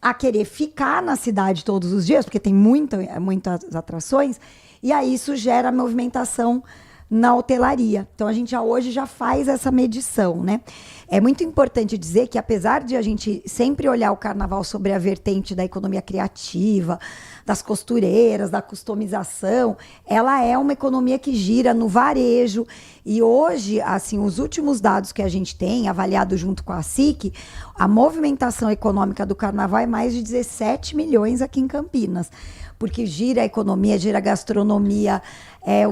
a querer ficar na cidade todos os dias, porque tem muitas atrações, e aí isso gera movimentação na hotelaria. Então, a gente hoje já faz essa medição, né? É muito importante dizer que, apesar de a gente sempre olhar o carnaval sobre a vertente da economia criativa, das costureiras, da customização, ela é uma economia que gira no varejo. E hoje, assim, os últimos dados que a gente tem, avaliado junto com a SIC, a movimentação econômica do carnaval é mais de 17 milhões aqui em Campinas. Porque gira a economia, gira a gastronomia,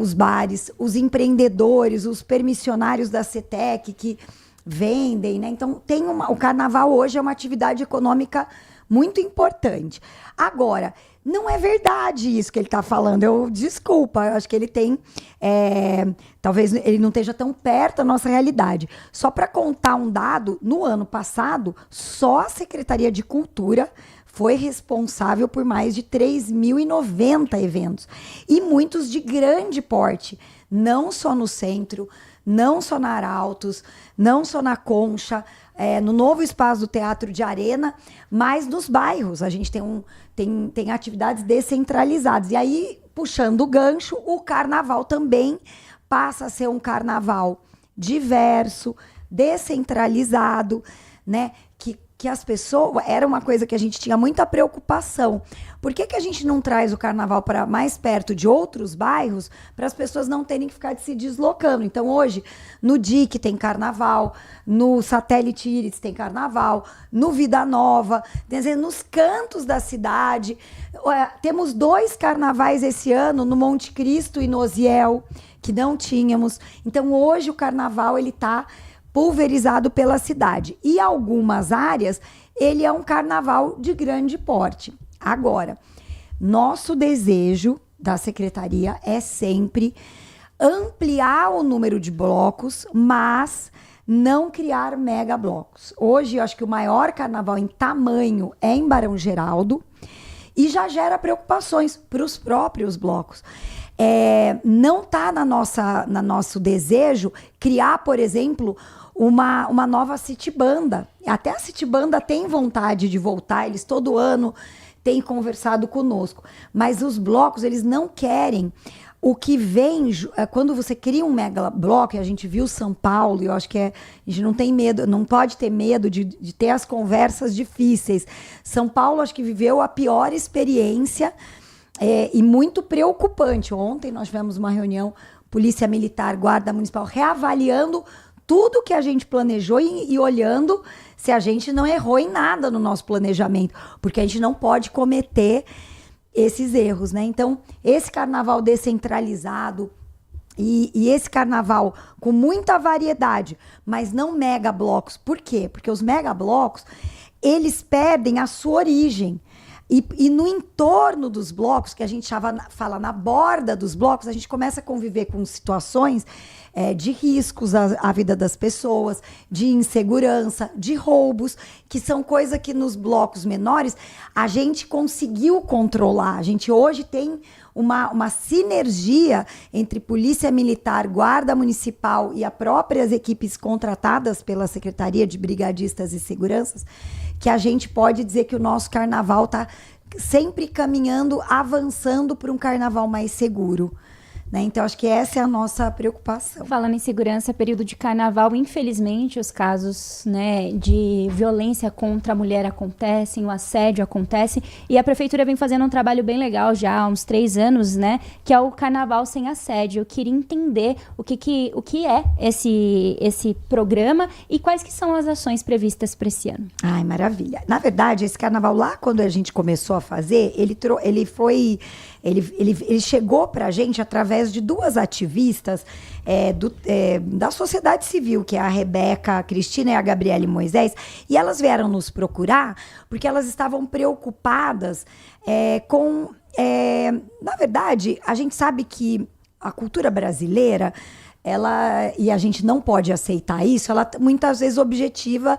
os bares, os empreendedores, os permissionários da CETEC que vendem, né? Então, o carnaval hoje é uma atividade econômica muito importante. Agora, não é verdade isso que ele está falando. Desculpa, eu acho que ele tem... talvez ele não esteja tão perto da nossa realidade. Só para contar um dado, no ano passado, só a Secretaria de Cultura foi responsável por mais de 3.090 eventos. E muitos de grande porte, não só no centro, não só na Arautos, não só na Concha, no novo espaço do Teatro de Arena, mas nos bairros. A gente tem atividades descentralizadas. E aí, puxando o gancho, o carnaval também passa a ser um carnaval diverso, descentralizado, né? Que as pessoas... Era uma coisa que a gente tinha muita preocupação. Por que a gente não traz o carnaval para mais perto de outros bairros para as pessoas não terem que ficar se deslocando? Então, hoje, no DIC tem carnaval, no Satélite Íris tem carnaval, no Vida Nova, nos cantos da cidade. Temos 2 carnavais esse ano, no Monte Cristo e no Osiel, que não tínhamos. Então, hoje o carnaval ele está pulverizado pela cidade. E algumas áreas, ele é um carnaval de grande porte. Agora, nosso desejo da secretaria é sempre ampliar o número de blocos, mas não criar mega blocos. Hoje, eu acho que o maior carnaval em tamanho é em Barão Geraldo e já gera preocupações para os próprios blocos. Não está no nosso desejo criar, por exemplo, uma nova City Banda. Até a City Banda tem vontade de voltar, eles todo ano têm conversado conosco. Mas os blocos, eles não querem o que vem... Quando você cria um mega bloco, e a gente viu São Paulo, e eu acho que a gente não tem medo, não pode ter medo de ter as conversas difíceis. São Paulo, acho que viveu a pior experiência e muito preocupante. Ontem nós tivemos uma reunião, Polícia Militar, Guarda Municipal, reavaliando tudo que a gente planejou e olhando se a gente não errou em nada no nosso planejamento, porque a gente não pode cometer esses erros, né? Então, esse carnaval descentralizado e esse carnaval com muita variedade, mas não mega blocos. Por quê? Porque os mega blocos, eles perdem a sua origem. E no entorno dos blocos, que a gente fala na borda dos blocos, a gente começa a conviver com situações de riscos à vida das pessoas, de insegurança, de roubos, que são coisas que nos blocos menores a gente conseguiu controlar. A gente hoje tem uma sinergia entre Polícia Militar, Guarda Municipal e as próprias equipes contratadas pela Secretaria de Brigadistas e Seguranças, que a gente pode dizer que o nosso carnaval está sempre caminhando, avançando para um carnaval mais seguro. Né? Então, acho que essa é a nossa preocupação. Falando em segurança, período de carnaval, infelizmente, os casos, né, de violência contra a mulher acontecem, o assédio acontece, e a prefeitura vem fazendo um trabalho bem legal já há uns 3 anos, né, que é o Carnaval Sem Assédio. Eu queria entender o que é esse programa e quais que são as ações previstas para esse ano. Ai, maravilha. Na verdade, esse carnaval lá, quando a gente começou a fazer, ele chegou para a gente através de 2 ativistas da sociedade civil, que é a Rebeca Cristina e a Gabriele Moisés, e elas vieram nos procurar porque elas estavam preocupadas com... na verdade, a gente sabe que a cultura brasileira, e a gente não pode aceitar isso, ela muitas vezes objetiva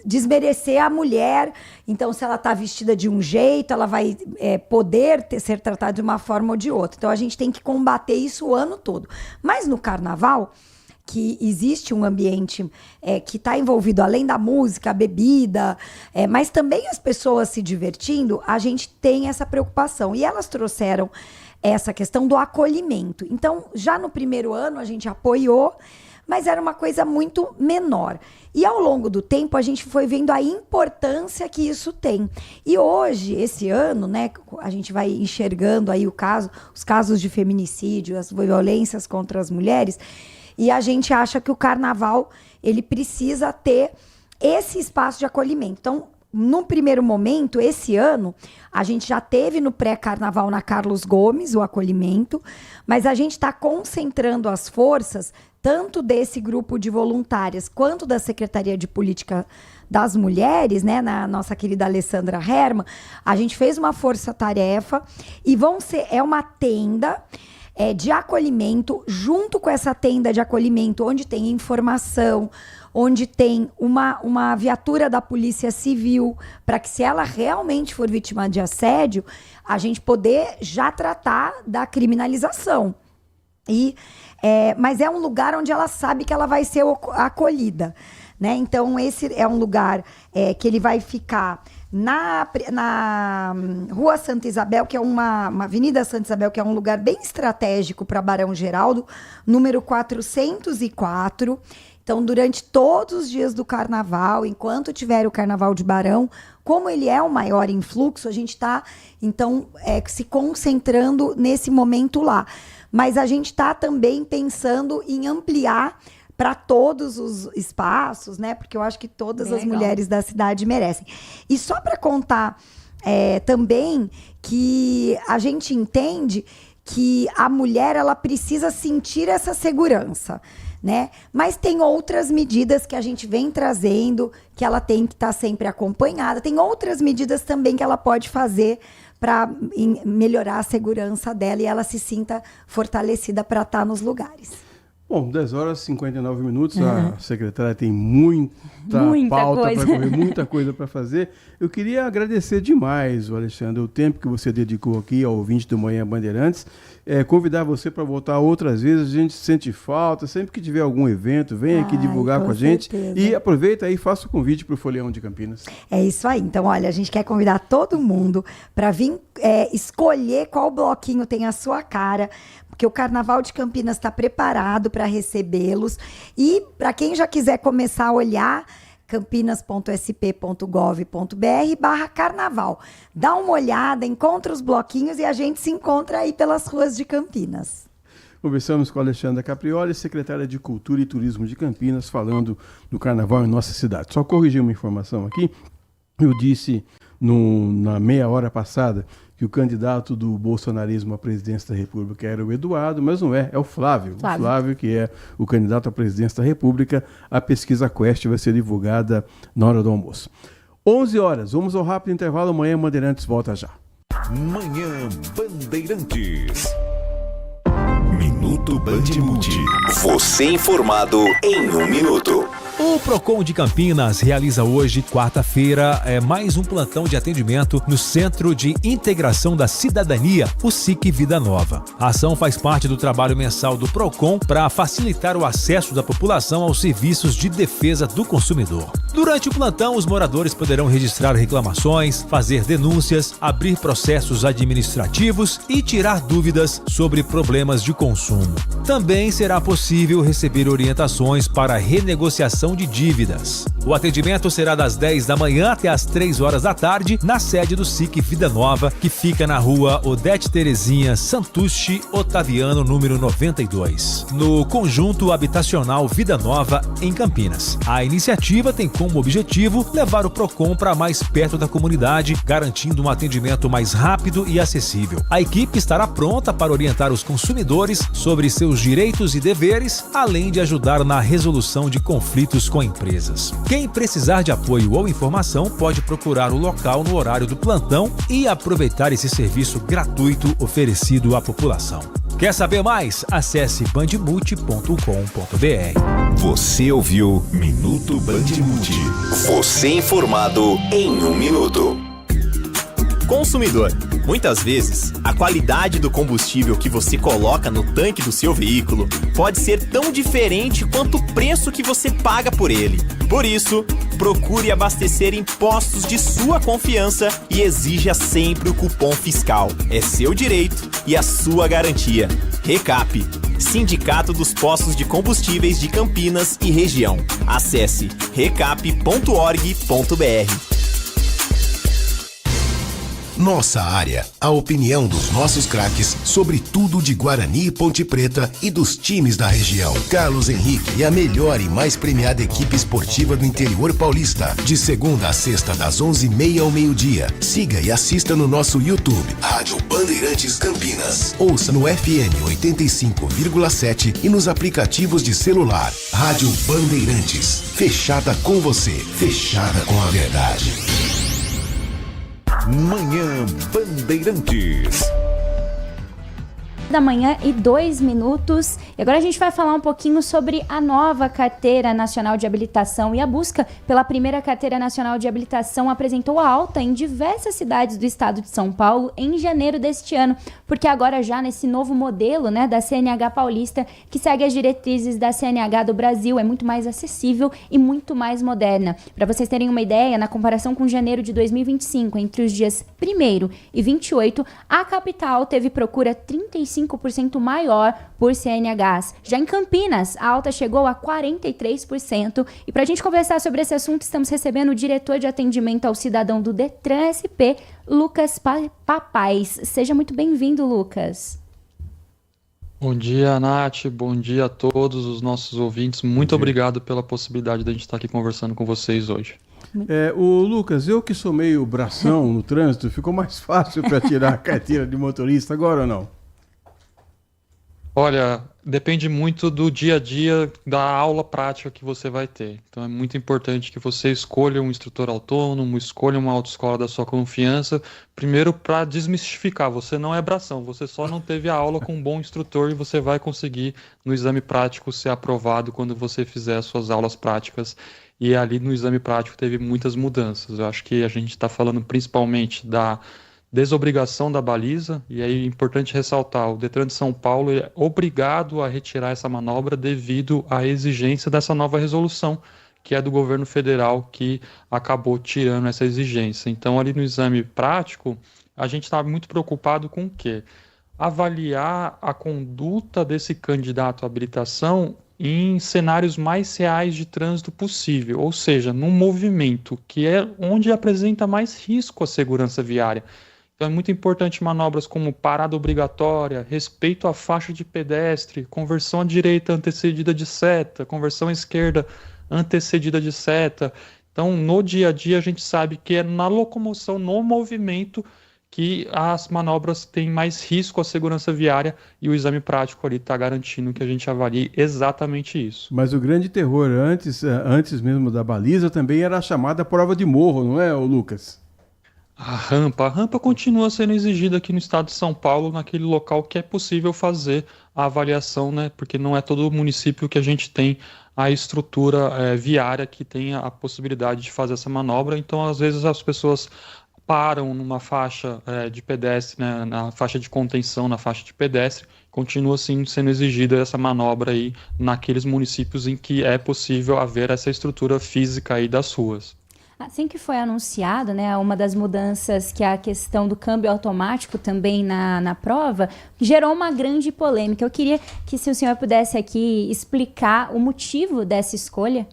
desmerecer a mulher. Então, se ela está vestida de um jeito, ela vai poder ser tratada de uma forma ou de outra. Então, a gente tem que combater isso o ano todo. Mas no carnaval, que existe um ambiente que está envolvido, além da música, a bebida, mas também as pessoas se divertindo, a gente tem essa preocupação. E elas trouxeram essa questão do acolhimento. Então, já no primeiro ano, a gente apoiou, mas era uma coisa muito menor. E ao longo do tempo, a gente foi vendo a importância que isso tem. E hoje, esse ano, né, a gente vai enxergando aí os casos de feminicídio, as violências contra as mulheres, e a gente acha que o carnaval, ele precisa ter esse espaço de acolhimento. Então, no primeiro momento, esse ano, a gente já teve no pré-carnaval na Carlos Gomes o acolhimento, mas a gente está concentrando as forças, tanto desse grupo de voluntárias, quanto da Secretaria de Política das Mulheres, né, na nossa querida Alessandra Herman. A gente fez uma força-tarefa e é uma tenda de acolhimento, junto com essa tenda de acolhimento, onde tem informação, onde tem uma viatura da Polícia Civil, para que, se ela realmente for vítima de assédio, a gente poder já tratar da criminalização. E mas é um lugar onde ela sabe que ela vai ser acolhida, né? Então, esse é um lugar que ele vai ficar na Rua Santa Isabel, que é uma Avenida Santa Isabel, que é um lugar bem estratégico para Barão Geraldo, número 404. Então, durante todos os dias do carnaval, enquanto tiver o Carnaval de Barão, como ele é o maior influxo, a gente está, então, se concentrando nesse momento lá. Mas a gente está também pensando em ampliar para todos os espaços, né? Porque eu acho que todas as mulheres da cidade merecem. E só para contar também que a gente entende que a mulher ela precisa sentir essa segurança, né? Mas tem outras medidas que a gente vem trazendo, que ela tem que estar sempre acompanhada. Tem outras medidas também que ela pode fazer para melhorar a segurança dela e ela se sinta fortalecida para estar nos lugares. Bom, 10 horas e 59 minutos, a secretária tem muita pauta para correr, muita coisa para fazer. Eu queria agradecer demais, Alexandre, o tempo que você dedicou aqui ao ouvinte do Manhã Bandeirantes. Convidar você para voltar outras vezes, a gente sente falta, sempre que tiver algum evento, vem aqui divulgar com a gente. E aproveita aí e faça o convite para o Folião de Campinas. É isso aí. Então, olha, a gente quer convidar todo mundo para vir escolher qual bloquinho tem a sua cara, porque o Carnaval de Campinas está preparado para recebê-los. E para quem já quiser começar a olhar, campinas.sp.gov.br/carnaval. Dá uma olhada, encontra os bloquinhos e a gente se encontra aí pelas ruas de Campinas. Conversamos com a Alexandra Caprioli, secretária de Cultura e Turismo de Campinas, falando do Carnaval em nossa cidade. Só corrigir uma informação aqui. Eu disse na meia hora passada que o candidato do bolsonarismo à presidência da República era o Eduardo, mas não é o Flávio. O Flávio, que é o candidato à presidência da República. A pesquisa Quest vai ser divulgada na hora do almoço. 11 horas, vamos ao rápido intervalo. Amanhã Bandeirantes volta já. Manhã Bandeirantes. Minuto Bandmuti. Você informado em 1 minuto. O Procon de Campinas realiza hoje, quarta-feira, mais um plantão de atendimento no Centro de Integração da Cidadania, o SIC Vida Nova. A ação faz parte do trabalho mensal do Procon para facilitar o acesso da população aos serviços de defesa do consumidor. Durante o plantão, os moradores poderão registrar reclamações, fazer denúncias, abrir processos administrativos e tirar dúvidas sobre problemas de consumo. Também será possível receber orientações para renegociação de dívidas. O atendimento será das 10 da manhã até as 3 horas da tarde na sede do SIC Vida Nova, que fica na rua Odete Terezinha Santucci Otaviano, número 92, no conjunto habitacional Vida Nova, em Campinas. A iniciativa tem como objetivo levar o Procon para mais perto da comunidade, garantindo um atendimento mais rápido e acessível. A equipe estará pronta para orientar os consumidores sobre seus direitos e deveres, além de ajudar na resolução de conflitos com empresas. Quem precisar de apoio ou informação pode procurar o local no horário do plantão e aproveitar esse serviço gratuito oferecido à população. Quer saber mais? Acesse bandmuti.com.br. Você ouviu Minuto Bandmuti. Você informado em 1 minuto. Consumidor, muitas vezes, a qualidade do combustível que você coloca no tanque do seu veículo pode ser tão diferente quanto o preço que você paga por ele. Por isso, procure abastecer em postos de sua confiança e exija sempre o cupom fiscal. É seu direito e a sua garantia. Recap, Sindicato dos Postos de Combustíveis de Campinas e Região. Acesse recap.org.br. Nossa área, a opinião dos nossos craques sobre tudo de Guarani e Ponte Preta e dos times da região. Carlos Henrique e a melhor e mais premiada equipe esportiva do interior paulista. De segunda a sexta, das 11h30 ao meio-dia. Siga e assista no nosso YouTube, Rádio Bandeirantes Campinas. Ouça no FM 85,7 e nos aplicativos de celular. Rádio Bandeirantes. Fechada com você. Fechada com a verdade. Manhã Bandeirantes. Da manhã e 2 minutos. E agora a gente vai falar um pouquinho sobre a nova Carteira Nacional de Habilitação. E a busca pela primeira Carteira Nacional de Habilitação apresentou alta em diversas cidades do estado de São Paulo em janeiro deste ano, porque agora já nesse novo modelo, né, da CNH paulista, que segue as diretrizes da CNH do Brasil, é muito mais acessível e muito mais moderna. Para vocês terem uma ideia, na comparação com janeiro de 2025, entre os dias 1º e 28, a capital teve procura 35% maior por CNHs. Já em Campinas, a alta chegou a 43%. E para a gente conversar sobre esse assunto, estamos recebendo o diretor de atendimento ao cidadão do Detran SP, Lucas Papais. Seja muito bem-vindo, Lucas. Bom dia, Nath. Bom dia a todos os nossos ouvintes. Muito obrigado pela possibilidade de a gente estar aqui conversando com vocês hoje. O Lucas, eu que sou meio bração no trânsito, ficou mais fácil para tirar a carteira de motorista agora ou não? Olha, depende muito do dia a dia, da aula prática que você vai ter. Então é muito importante que você escolha um instrutor autônomo, escolha uma autoescola da sua confiança, primeiro para desmistificar, você não é bração, você só não teve a aula com um bom instrutor e você vai conseguir no exame prático ser aprovado quando você fizer as suas aulas práticas. E ali no exame prático teve muitas mudanças. Eu acho que a gente está falando principalmente da desobrigação da baliza, e aí é importante ressaltar, o Detran de São Paulo é obrigado a retirar essa manobra devido à exigência dessa nova resolução, que é do governo federal, que acabou tirando essa exigência. Então, ali no exame prático, a gente está muito preocupado com o quê? Avaliar a conduta desse candidato à habilitação em cenários mais reais de trânsito possível, ou seja, num movimento que é onde apresenta mais risco à segurança viária. Então é muito importante manobras como parada obrigatória, respeito à faixa de pedestre, conversão à direita antecedida de seta, conversão à esquerda antecedida de seta. Então no dia a dia a gente sabe que é na locomoção, no movimento, que as manobras têm mais risco à segurança viária e o exame prático ali está garantindo que a gente avalie exatamente isso. Mas o grande terror antes mesmo da baliza também era a chamada prova de morro, não é, Lucas? A rampa continua sendo exigida aqui no estado de São Paulo, naquele local que é possível fazer a avaliação, né? Porque não é todo município que a gente tem a estrutura viária que tenha a possibilidade de fazer essa manobra. Então, às vezes, as pessoas param numa faixa de pedestre, né, na faixa de contenção, na faixa de pedestre, continua assim sendo exigida essa manobra aí naqueles municípios em que é possível haver essa estrutura física aí das ruas. Assim que foi anunciado, né, uma das mudanças, que é a questão do câmbio automático também na prova, gerou uma grande polêmica. Eu queria que, se o senhor pudesse aqui explicar o motivo dessa escolha.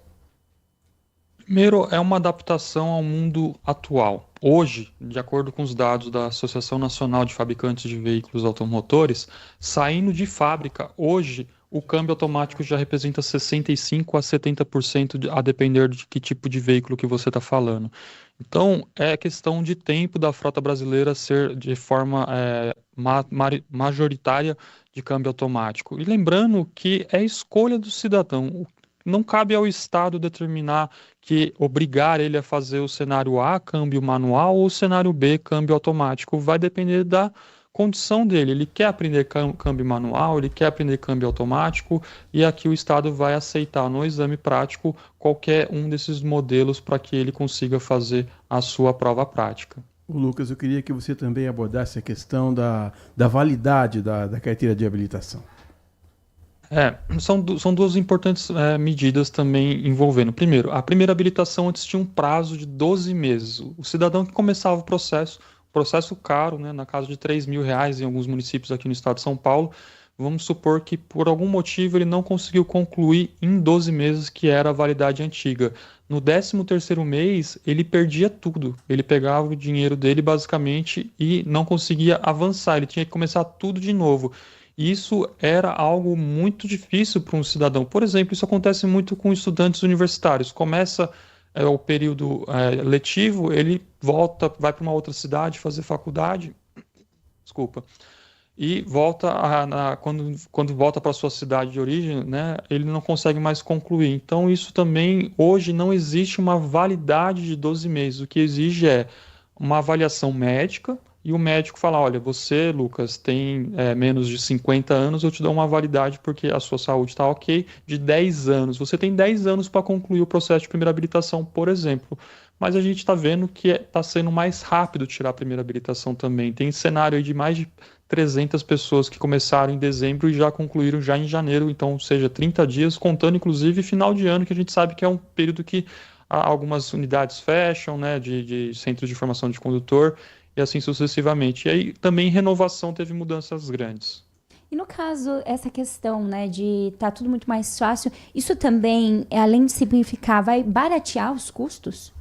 Primeiro, é uma adaptação ao mundo atual. Hoje, de acordo com os dados da Associação Nacional de Fabricantes de Veículos Automotores, saindo de fábrica, hoje o câmbio automático já representa 65% a 70%, a depender de que tipo de veículo que você está falando. Então, é questão de tempo da frota brasileira ser de forma majoritária de câmbio automático. E lembrando que é escolha do cidadão. Não cabe ao Estado determinar obrigar ele a fazer o cenário A, câmbio manual, ou o cenário B, câmbio automático. Vai depender da condição dele. Ele quer aprender câmbio manual, ele quer aprender câmbio automático, e aqui o Estado vai aceitar no exame prático qualquer um desses modelos para que ele consiga fazer a sua prova prática. Lucas, eu queria que você também abordasse a questão da validade da carteira de habilitação. São duas importantes medidas também envolvendo. Primeiro, a primeira habilitação antes tinha um prazo de 12 meses. O cidadão que começava o processo caro, né, na casa de R$3.000 em alguns municípios aqui no estado de São Paulo, vamos supor que por algum motivo ele não conseguiu concluir em 12 meses, que era a validade antiga. No 13º mês, ele perdia tudo. Ele pegava o dinheiro dele basicamente e não conseguia avançar, ele tinha que começar tudo de novo. Isso era algo muito difícil para um cidadão. Por exemplo, isso acontece muito com estudantes universitários. Começa o período letivo, ele vai para uma outra cidade fazer faculdade, e volta quando volta para sua cidade de origem, né, ele não consegue mais concluir. Então isso também, hoje não existe uma validade de 12 meses. O que exige é uma avaliação médica e o médico falar, olha, você, Lucas, tem menos de 50 anos, eu te dou uma validade porque a sua saúde está ok, de 10 anos. Você tem 10 anos para concluir o processo de primeira habilitação, por exemplo. Mas a gente está vendo que está sendo mais rápido tirar a primeira habilitação também. Tem cenário aí de mais de 300 pessoas que começaram em dezembro e já concluíram já em janeiro, então, ou seja, 30 dias, contando inclusive final de ano, que a gente sabe que é um período que algumas unidades fecham, né, de centros de formação de condutor, e assim sucessivamente. E aí também renovação teve mudanças grandes. E no caso, essa questão, né, de estar tudo muito mais fácil, isso também, além de simplificar, vai baratear os custos?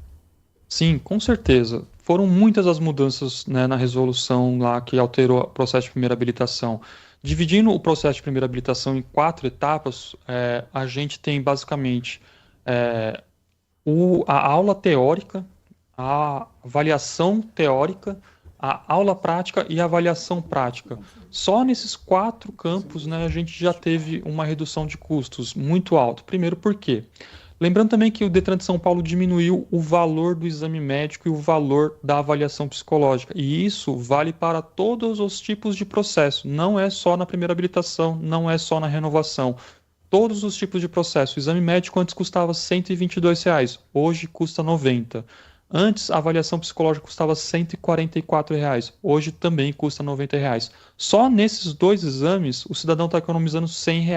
Sim, com certeza. Foram muitas as mudanças, né, na resolução lá que alterou o processo de primeira habilitação. Dividindo o processo de primeira habilitação em 4 etapas, a gente tem basicamente a aula teórica, a avaliação teórica, a aula prática e a avaliação prática. Só nesses 4 campos, né, a gente já teve uma redução de custos muito alta. Primeiro, por quê? Lembrando também que o Detran de São Paulo diminuiu o valor do exame médico e o valor da avaliação psicológica. E isso vale para todos os tipos de processo. Não é só na primeira habilitação, não é só na renovação. Todos os tipos de processo. O exame médico antes custava R$ 122, hoje custa R$ 90. Antes, a avaliação psicológica custava R$ 144, hoje também custa R$ 90. Só nesses 2 exames, o cidadão está economizando R$ 100.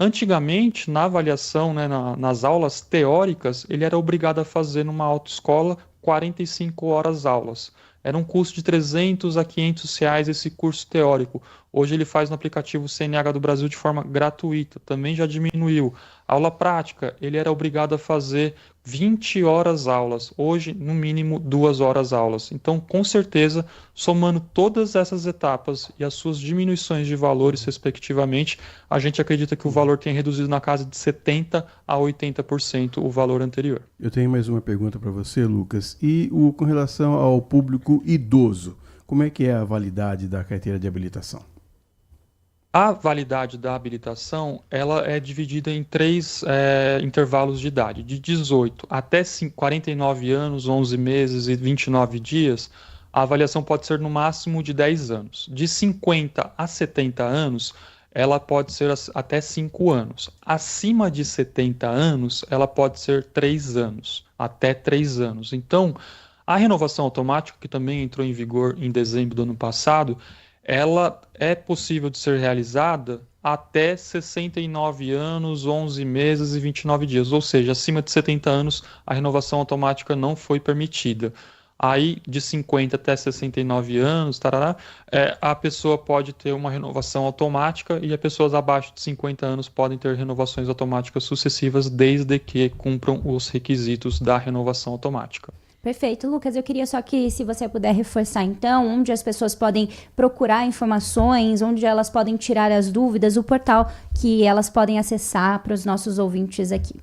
Antigamente, na avaliação, né, nas aulas teóricas, ele era obrigado a fazer numa autoescola 45 horas aulas. Era um custo de R$ 300 a R$ 500 esse curso teórico. Hoje ele faz no aplicativo CNH do Brasil de forma gratuita, também já diminuiu. Aula prática, ele era obrigado a fazer 20 horas aulas, hoje no mínimo 2 horas aulas. Então, com certeza, somando todas essas etapas e as suas diminuições de valores respectivamente, a gente acredita que o valor tenha reduzido na casa de 70% a 80% o valor anterior. Eu tenho mais uma pergunta para você, Lucas. E com relação ao público idoso, como é que é a validade da carteira de habilitação? A validade da habilitação, ela é dividida em 3 intervalos de idade. De 18 até 49 anos, 11 meses e 29 dias, a avaliação pode ser no máximo de 10 anos. De 50 a 70 anos, ela pode ser até 5 anos. Acima de 70 anos, ela pode ser 3 anos, até 3 anos. Então, a renovação automática, que também entrou em vigor em dezembro do ano passado, ela é possível de ser realizada até 69 anos, 11 meses e 29 dias. Ou seja, acima de 70 anos, a renovação automática não foi permitida. Aí, de 50 até 69 anos, a pessoa pode ter uma renovação automática e as pessoas abaixo de 50 anos podem ter renovações automáticas sucessivas desde que cumpram os requisitos da renovação automática. Perfeito. Lucas, eu queria só que, se você puder reforçar, então, onde as pessoas podem procurar informações, onde elas podem tirar as dúvidas, o portal que elas podem acessar para os nossos ouvintes aqui.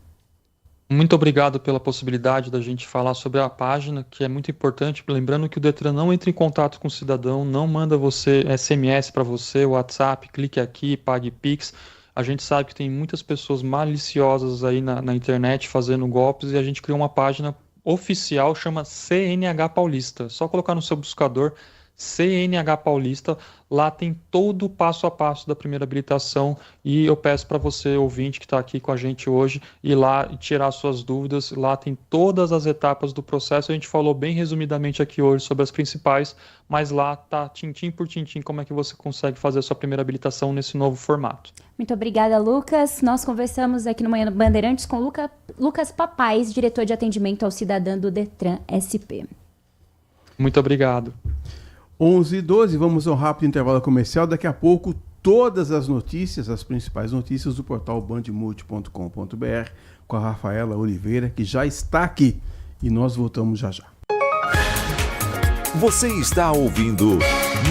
Muito obrigado pela possibilidade da gente falar sobre a página, que é muito importante. Lembrando que o Detran não entra em contato com o cidadão, não manda você SMS para você, WhatsApp, clique aqui, pague Pix. A gente sabe que tem muitas pessoas maliciosas aí na internet fazendo golpes e a gente criou uma página oficial, chama CNH Paulista. Só colocar no seu buscador CNH Paulista, lá tem todo o passo a passo da primeira habilitação e eu peço para você, ouvinte, que está aqui com a gente hoje, ir lá e tirar suas dúvidas. Lá tem todas as etapas do processo. A gente falou bem resumidamente aqui hoje sobre as principais, mas lá tá tintim por tintim como é que você consegue fazer a sua primeira habilitação nesse novo formato. Muito obrigada, Lucas. Nós conversamos aqui no Manhã Bandeirantes com Lucas Papais, diretor de atendimento ao cidadão do Detran SP. Muito obrigado. 11h12, vamos ao rápido intervalo comercial. Daqui a pouco, todas as notícias, as principais notícias do portal bandmulti.com.br com a Rafaela Oliveira, que já está aqui. E nós voltamos já já. Você está ouvindo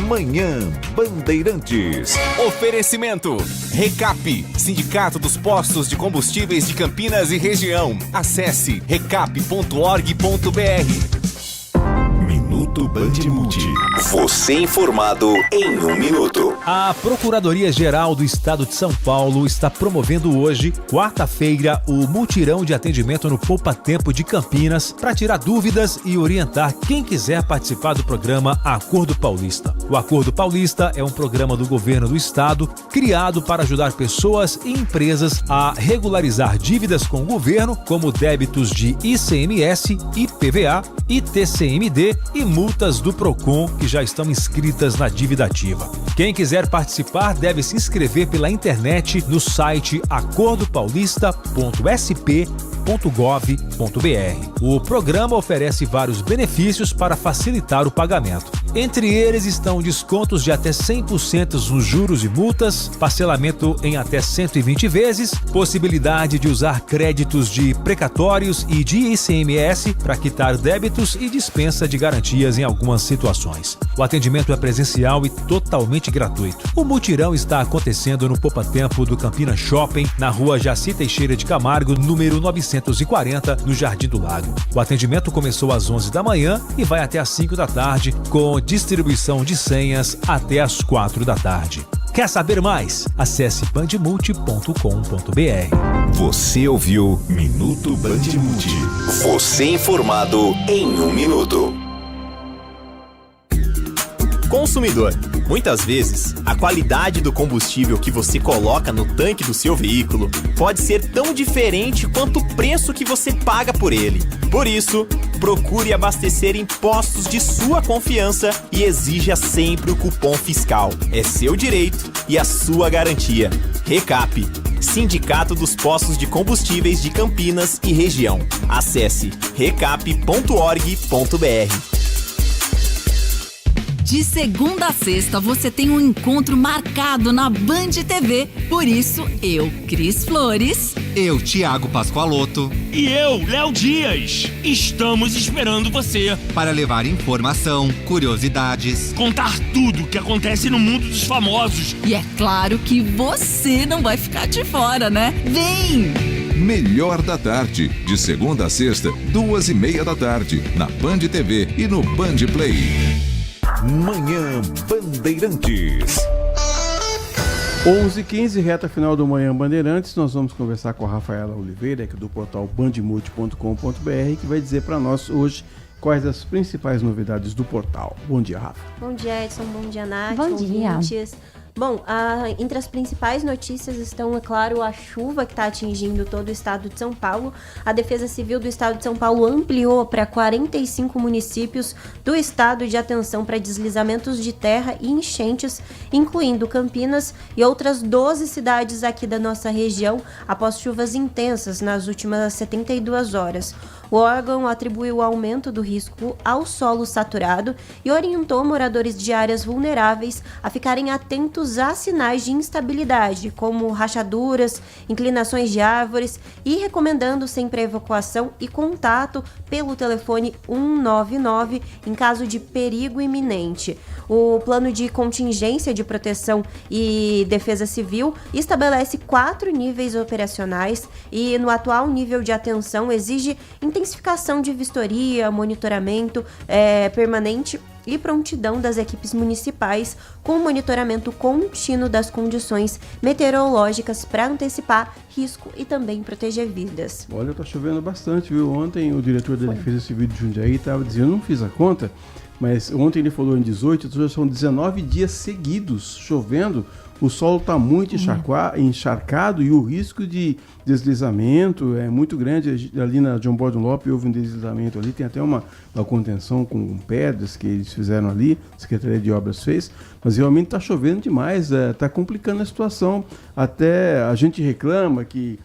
Manhã Bandeirantes. Oferecimento Recap, Sindicato dos Postos de Combustíveis de Campinas e Região. Acesse recap.org.br. Minuto Minuto Band Multi. Você informado em 1 minuto. A Procuradoria-Geral do Estado de São Paulo está promovendo hoje, quarta-feira, o mutirão de atendimento no Poupa Tempo de Campinas para tirar dúvidas e orientar quem quiser participar do programa Acordo Paulista. O Acordo Paulista é um programa do governo do estado criado para ajudar pessoas e empresas a regularizar dívidas com o governo, como débitos de ICMS, IPVA, ITCMD e multas do Procon que já estão inscritas na dívida ativa. Quem quiser participar deve se inscrever pela internet no site acordopaulista.sp.gov.br. O programa oferece vários benefícios para facilitar o pagamento. Entre eles estão descontos de até 100% nos juros e multas, parcelamento em até 120 vezes, possibilidade de usar créditos de precatórios e de ICMS para quitar débitos e dispensa de garantias em algumas situações. O atendimento é presencial e totalmente gratuito. O mutirão está acontecendo no Poupa Tempo do Campina Shopping, na rua Jaci Teixeira de Camargo, número 940, no Jardim do Lago. O atendimento começou às 11 da manhã e vai até às 5 da tarde, com distribuição de senhas até às 4 da tarde. Quer saber mais? Acesse bandmulti.com.br. Você ouviu Minuto Band Multi. Você informado em 1 minuto. Consumidor, muitas vezes, a qualidade do combustível que você coloca no tanque do seu veículo pode ser tão diferente quanto o preço que você paga por ele. Por isso, procure abastecer em postos de sua confiança e exija sempre o cupom fiscal. É seu direito e a sua garantia. Recap, Sindicato dos Postos de Combustíveis de Campinas e Região. Acesse recap.org.br. De segunda a sexta, você tem um encontro marcado na Band TV. Por isso, eu, Cris Flores. Eu, Thiago Pascoaloto. E eu, Léo Dias. Estamos esperando você para levar informação, curiosidades, contar tudo o que acontece no mundo dos famosos. E é claro que você não vai ficar de fora, né? Vem! Melhor da Tarde, de segunda a sexta, 2:30 da tarde, na Band TV e no Band Play. Manhã Bandeirantes. 11h15, reta final do Manhã Bandeirantes. Nós vamos conversar com a Rafaela Oliveira, que é do portal bandmulti.com.br, que vai dizer para nós hoje quais as principais novidades do portal. Bom dia, Rafa. Bom dia, Edson. Bom dia, Nath. Bom dia. Bom, entre as principais notícias estão, é claro, a chuva que está atingindo todo o estado de São Paulo. A Defesa Civil do estado de São Paulo ampliou para 45 municípios do estado de atenção para deslizamentos de terra e enchentes, incluindo Campinas e outras 12 cidades aqui da nossa região, após chuvas intensas nas últimas 72 horas. O órgão atribuiu o aumento do risco ao solo saturado e orientou moradores de áreas vulneráveis a ficarem atentos a sinais de instabilidade, como rachaduras, inclinações de árvores, e recomendando sempre a evacuação e contato pelo telefone 199 em caso de perigo iminente. O plano de contingência de proteção e defesa civil estabelece 4 níveis operacionais e, no atual nível de atenção, exige intensificação de vistoria, monitoramento permanente e prontidão das equipes municipais com monitoramento contínuo das condições meteorológicas para antecipar risco e também proteger vidas. Olha, tá chovendo bastante, viu? Ontem o diretor da Defesa Civil de Jundiaí estava dizendo, eu não fiz a conta, mas ontem ele falou em 18, então já são 19 dias seguidos chovendo. O solo está muito encharcado e o risco de deslizamento é muito grande. Ali na João Bordon Lopes houve um deslizamento ali, tem até uma contenção com pedras que eles fizeram ali, a Secretaria de Obras fez, mas realmente está chovendo demais, está complicando a situação. Até a gente reclama que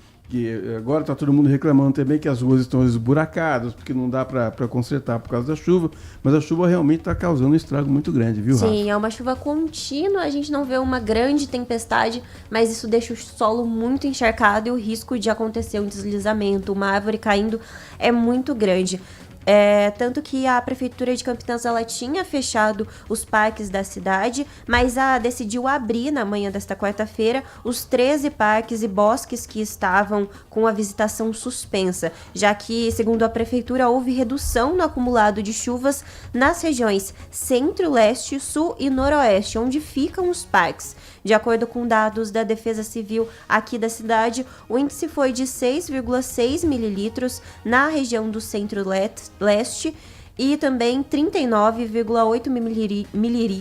agora está todo mundo reclamando também que as ruas estão esburacadas, porque não dá para consertar por causa da chuva, mas a chuva realmente está causando um estrago muito grande, viu, Rafa? Sim, é uma chuva contínua, a gente não vê uma grande tempestade, mas isso deixa o solo muito encharcado e o risco de acontecer um deslizamento, uma árvore caindo é muito grande. Tanto que a Prefeitura de Campinas ela tinha fechado os parques da cidade, mas decidiu abrir na manhã desta quarta-feira os 13 parques e bosques que estavam com a visitação suspensa, já que, segundo a Prefeitura, houve redução no acumulado de chuvas nas regiões Centro, Leste, Sul e Noroeste, onde ficam os parques. De acordo com dados da Defesa Civil aqui da cidade, o índice foi de 6,6 mililitros na região do Centro-Leste e também 39,8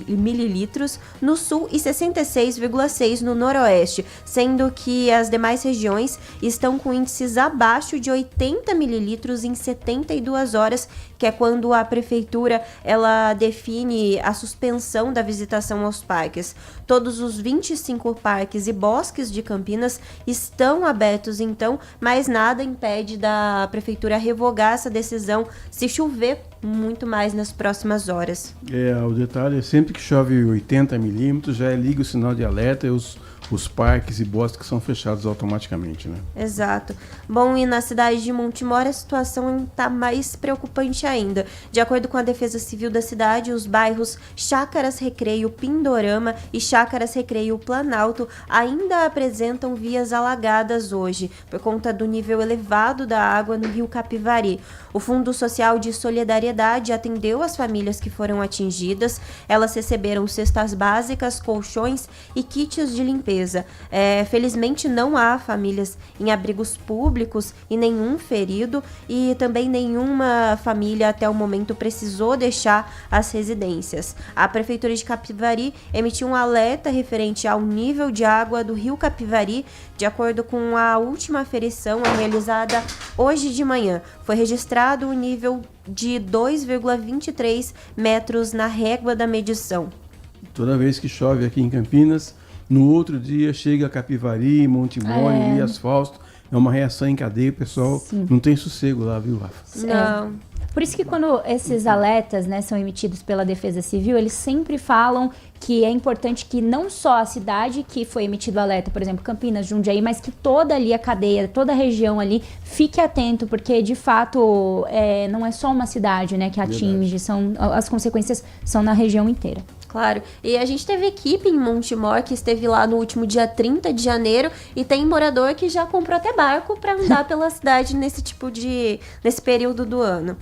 mililitros no Sul e 66,6 no Noroeste, sendo que as demais regiões estão com índices abaixo de 80 mililitros em 72 horas, que é quando a Prefeitura ela define a suspensão da visitação aos parques. Todos os 25 parques e bosques de Campinas estão abertos, então, mas nada impede da Prefeitura revogar essa decisão se chover muito mais nas próximas horas. O detalhe é sempre que chove 80 milímetros, já liga o sinal de alerta e os parques e bosques são fechados automaticamente, né? Exato. Bom, e na cidade de Montemor a situação está mais preocupante ainda. De acordo com a Defesa Civil da cidade, os bairros Chácaras Recreio Pindorama e Chácaras Recreio Planalto ainda apresentam vias alagadas hoje, por conta do nível elevado da água no rio Capivari. O Fundo Social de Solidariedade atendeu as famílias que foram atingidas. Elas receberam cestas básicas, colchões e kits de limpeza. Felizmente não há famílias em abrigos públicos e nenhum ferido, e também nenhuma família até o momento precisou deixar as residências. A Prefeitura de Capivari emitiu um alerta referente ao nível de água do rio Capivari. De acordo com a última aferição realizada hoje de manhã, foi registrado um nível de 2,23 metros na régua da medição. Toda vez que chove aqui em Campinas, no outro dia chega Capivari, Montemor, Elias Fausto. É uma reação em cadeia, o pessoal não tem sossego lá, viu, Rafa? Não. Por isso que quando esses alertas, né, são emitidos pela Defesa Civil, eles sempre falam que é importante que não só a cidade que foi emitido o alerta, por exemplo, Campinas, Jundiaí, mas que toda ali a cadeia, toda a região ali, fique atento, porque de fato não é só uma cidade, né, que atinge, as consequências são na região inteira. Claro, e a gente teve equipe em Montemor que esteve lá no último dia 30 de janeiro e tem morador que já comprou até barco para andar pela cidade nesse período do ano.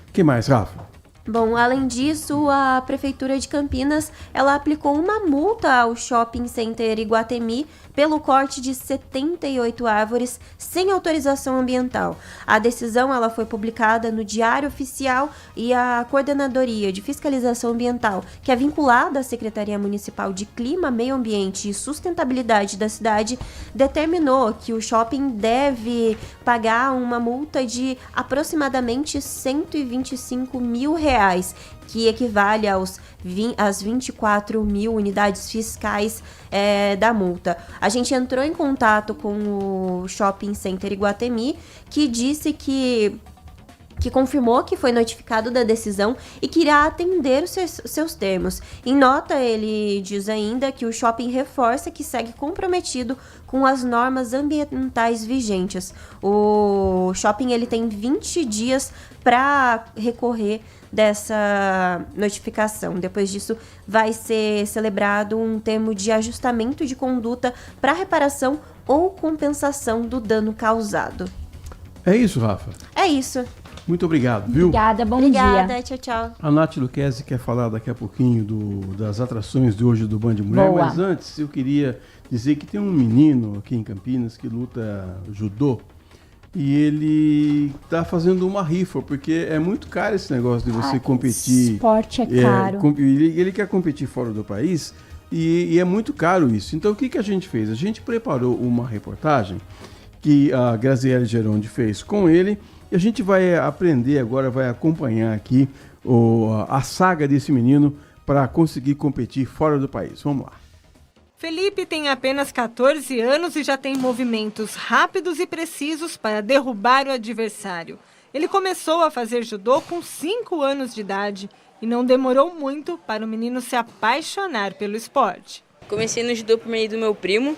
O que mais, Rafa? Bom, além disso, a Prefeitura de Campinas, ela aplicou uma multa ao Shopping Center Iguatemi pelo corte de 78 árvores sem autorização ambiental. A decisão ela foi publicada no Diário Oficial e a Coordenadoria de Fiscalização Ambiental, que é vinculada à Secretaria Municipal de Clima, Meio Ambiente e Sustentabilidade da cidade, determinou que o shopping deve pagar uma multa de aproximadamente R$125 mil, que equivale às 24 mil unidades fiscais da multa. A gente entrou em contato com o Shopping Center Iguatemi, que disse que confirmou que foi notificado da decisão e que irá atender os seus termos. Em nota, ele diz ainda que o shopping reforça que segue comprometido com as normas ambientais vigentes. O shopping ele tem 20 dias para recorrer dessa notificação. Depois disso, vai ser celebrado um termo de ajustamento de conduta para reparação ou compensação do dano causado. É isso, Rafa? É isso. Muito obrigado, viu? Obrigada, bom dia. Obrigada, tchau, tchau. A Nath Luquezzi quer falar daqui a pouquinho das atrações de hoje do Band Mulher, mas antes eu queria dizer que tem um menino aqui em Campinas que luta judô e ele tá fazendo uma rifa, porque é muito caro esse negócio de você competir. Esporte é caro. Ele quer competir fora do país e é muito caro isso. Então o que a gente fez? A gente preparou uma reportagem que a Graziele Geronde fez com ele. E a gente vai aprender agora, vai acompanhar aqui a saga desse menino para conseguir competir fora do país. Vamos lá. Felipe tem apenas 14 anos e já tem movimentos rápidos e precisos para derrubar o adversário. Ele começou a fazer judô com 5 anos de idade e não demorou muito para o menino se apaixonar pelo esporte. Comecei no judô por meio do meu primo.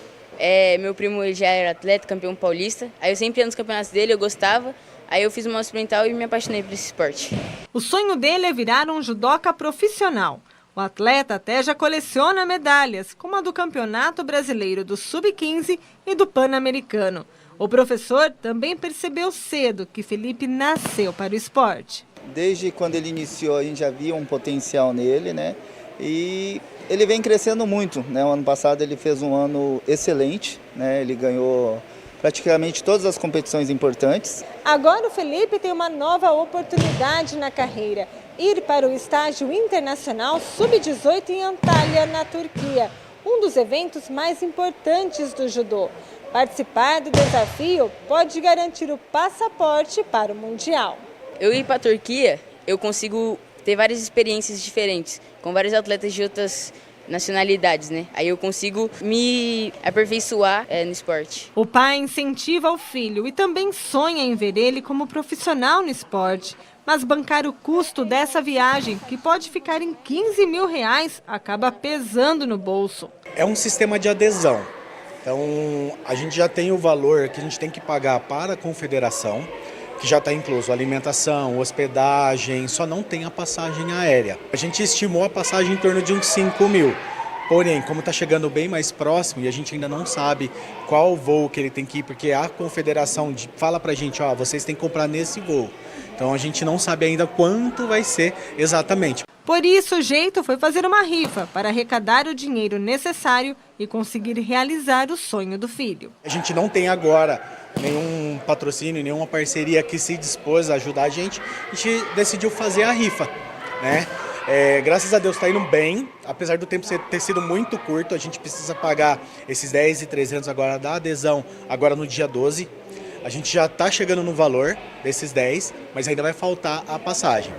Meu primo ele já era atleta, campeão paulista. Aí eu sempre ia nos campeonatos dele, eu gostava. Aí eu fiz uma experimental e me apaixonei por esse esporte. O sonho dele é virar um judoca profissional. O atleta até já coleciona medalhas, como a do Campeonato Brasileiro do Sub-15 e do Pan-Americano. O professor também percebeu cedo que Felipe nasceu para o esporte. Desde quando ele iniciou, a gente já via um potencial nele, né? E ele vem crescendo muito, né? O ano passado ele fez um ano excelente, né? Ele ganhou praticamente todas as competições importantes. Agora o Felipe tem uma nova oportunidade na carreira: ir para o estágio internacional Sub-18 em Antalya, na Turquia, um dos eventos mais importantes do judô. Participar do desafio pode garantir o passaporte para o Mundial. Eu ir para a Turquia, eu consigo ter várias experiências diferentes, com vários atletas de outras nacionalidades, né? Aí eu consigo me aperfeiçoar no esporte. O pai incentiva o filho e também sonha em ver ele como profissional no esporte. Mas bancar o custo dessa viagem, que pode ficar em R$15 mil, acaba pesando no bolso. É um sistema de adesão. Então, a gente já tem o valor que a gente tem que pagar para a confederação, que já está incluso alimentação, hospedagem, só não tem a passagem aérea. A gente estimou a passagem em torno de uns 5 mil. Porém, como está chegando bem mais próximo e a gente ainda não sabe qual voo que ele tem que ir, porque a confederação fala para a gente, ó, vocês têm que comprar nesse voo. Então a gente não sabe ainda quanto vai ser exatamente. Por isso, o jeito foi fazer uma rifa para arrecadar o dinheiro necessário e conseguir realizar o sonho do filho. A gente não tem agora nenhum patrocínio, nenhuma parceria que se dispôs a ajudar a gente decidiu fazer a rifa, né? Graças a Deus está indo bem, apesar do tempo ter sido muito curto. A gente precisa pagar esses 10.300 agora da adesão, agora no dia 12. A gente já está chegando no valor desses 10, mas ainda vai faltar a passagem.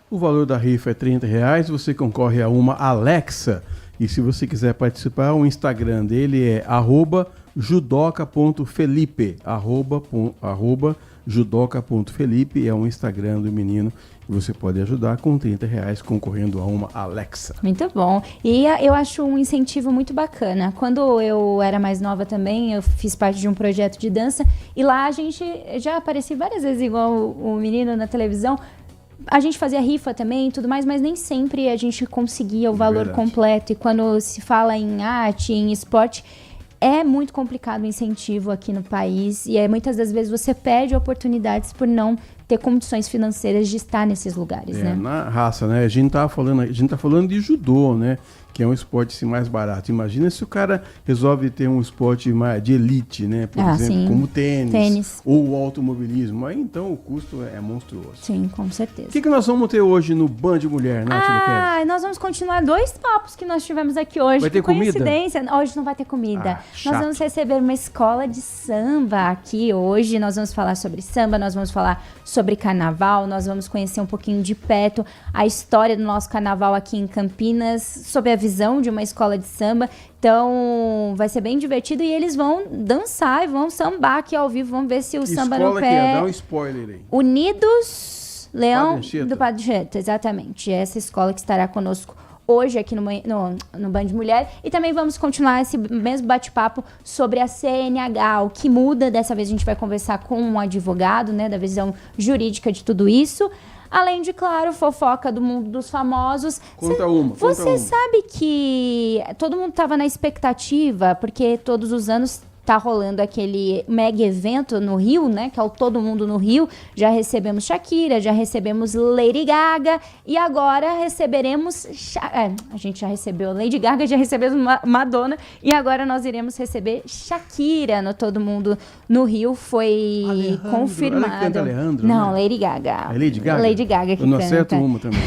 O valor da rifa é R$30, você concorre a uma Alexa. E se você quiser participar, o Instagram dele é @judoca.felipe, judoca.felipe é o Instagram do menino. E você pode ajudar com R$30 concorrendo a uma Alexa. Muito bom. E eu acho um incentivo muito bacana. Quando eu era mais nova também, eu fiz parte de um projeto de dança. E lá a gente já aparecia várias vezes igual o menino na televisão. A gente fazia rifa também e tudo mais, mas nem sempre a gente conseguia o valor completo. E quando se fala em arte, em esporte, é muito complicado o incentivo aqui no país. E muitas das vezes você perde oportunidades por não ter condições financeiras de estar nesses lugares, né? Na raça, né? A gente tá falando de judô, né? Que é um esporte assim, mais barato. Imagina se o cara resolve ter um esporte de elite, né? Por exemplo, sim. como tênis ou o automobilismo. Aí então o custo é monstruoso. Sim, com certeza. O que nós vamos ter hoje no Band Mulher, Nath? Nós vamos continuar 2 papos que nós tivemos aqui hoje. Vai ter comida? Coincidência. Hoje não vai ter comida. Chato. Nós vamos receber uma escola de samba aqui hoje. Nós vamos falar sobre samba, nós vamos falar sobre carnaval, nós vamos conhecer um pouquinho de perto a história do nosso carnaval aqui em Campinas, sob a visão de uma escola de samba. Então vai ser bem divertido e eles vão dançar e vão sambar aqui ao vivo. Vamos ver se o samba no pé. Dá um spoiler aí. Unidos Leão do Padre Anchieta, exatamente. Essa escola que estará conosco hoje aqui no Band Mulher. E também vamos continuar esse mesmo bate-papo sobre a CNH, o que muda. Dessa vez a gente vai conversar com um advogado, né, da visão jurídica de tudo isso. Além de, claro, fofoca do mundo dos famosos. Você sabe que todo mundo estava na expectativa, porque todos os anos tá rolando aquele mega evento no Rio, né? Que é o Todo Mundo no Rio. Já recebemos Shakira, já recebemos Lady Gaga e agora receberemos... a gente já recebeu Lady Gaga, já recebemos Madonna e agora nós iremos receber Shakira no Todo Mundo no Rio. Foi confirmado. Não, né? Lady Gaga. É Lady Gaga? Lady Gaga que eu não acerto uma também.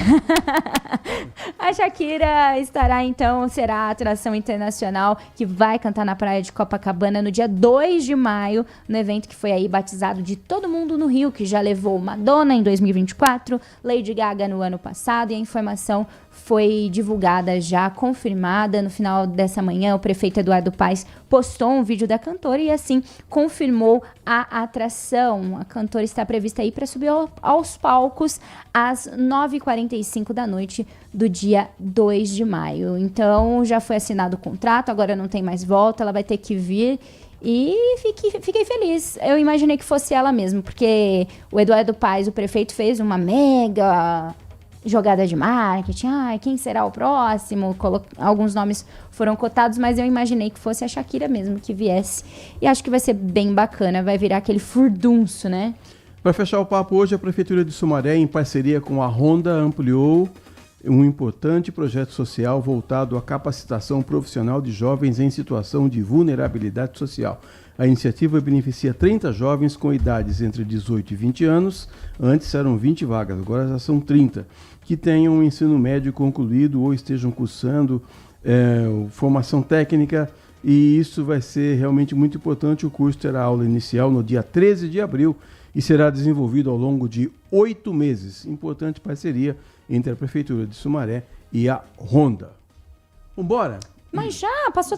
A Shakira estará, então, será a atração internacional que vai cantar na praia de Copacabana no dia 2 de maio, no evento que foi aí batizado de Todo Mundo no Rio, que já levou Madonna em 2024, Lady Gaga no ano passado, e a informação foi divulgada, já confirmada. No final dessa manhã, o prefeito Eduardo Paes postou um vídeo da cantora e assim confirmou a atração. A cantora está prevista aí para subir aos palcos às 9h45 da noite do dia 2 de maio. Então, já foi assinado o contrato, agora não tem mais volta, ela vai ter que vir E fiquei feliz. Eu imaginei que fosse ela mesmo, porque o Eduardo Paes, o prefeito, fez uma mega jogada de marketing. Quem será o próximo? Alguns nomes foram cotados, mas eu imaginei que fosse a Shakira mesmo que viesse. E acho que vai ser bem bacana, vai virar aquele furdunço, né? Para fechar o papo hoje, a Prefeitura de Sumaré, em parceria com a Honda, ampliou um importante projeto social voltado à capacitação profissional de jovens em situação de vulnerabilidade social. A iniciativa beneficia 30 jovens com idades entre 18 e 20 anos, antes eram 20 vagas, agora já são 30, que tenham um ensino médio concluído ou estejam cursando formação técnica, e isso vai ser realmente muito importante. O curso terá aula inicial no dia 13 de abril e será desenvolvido ao longo de 8 meses. Importante parceria entre a Prefeitura de Sumaré e a Honda. Vambora? Mas já passou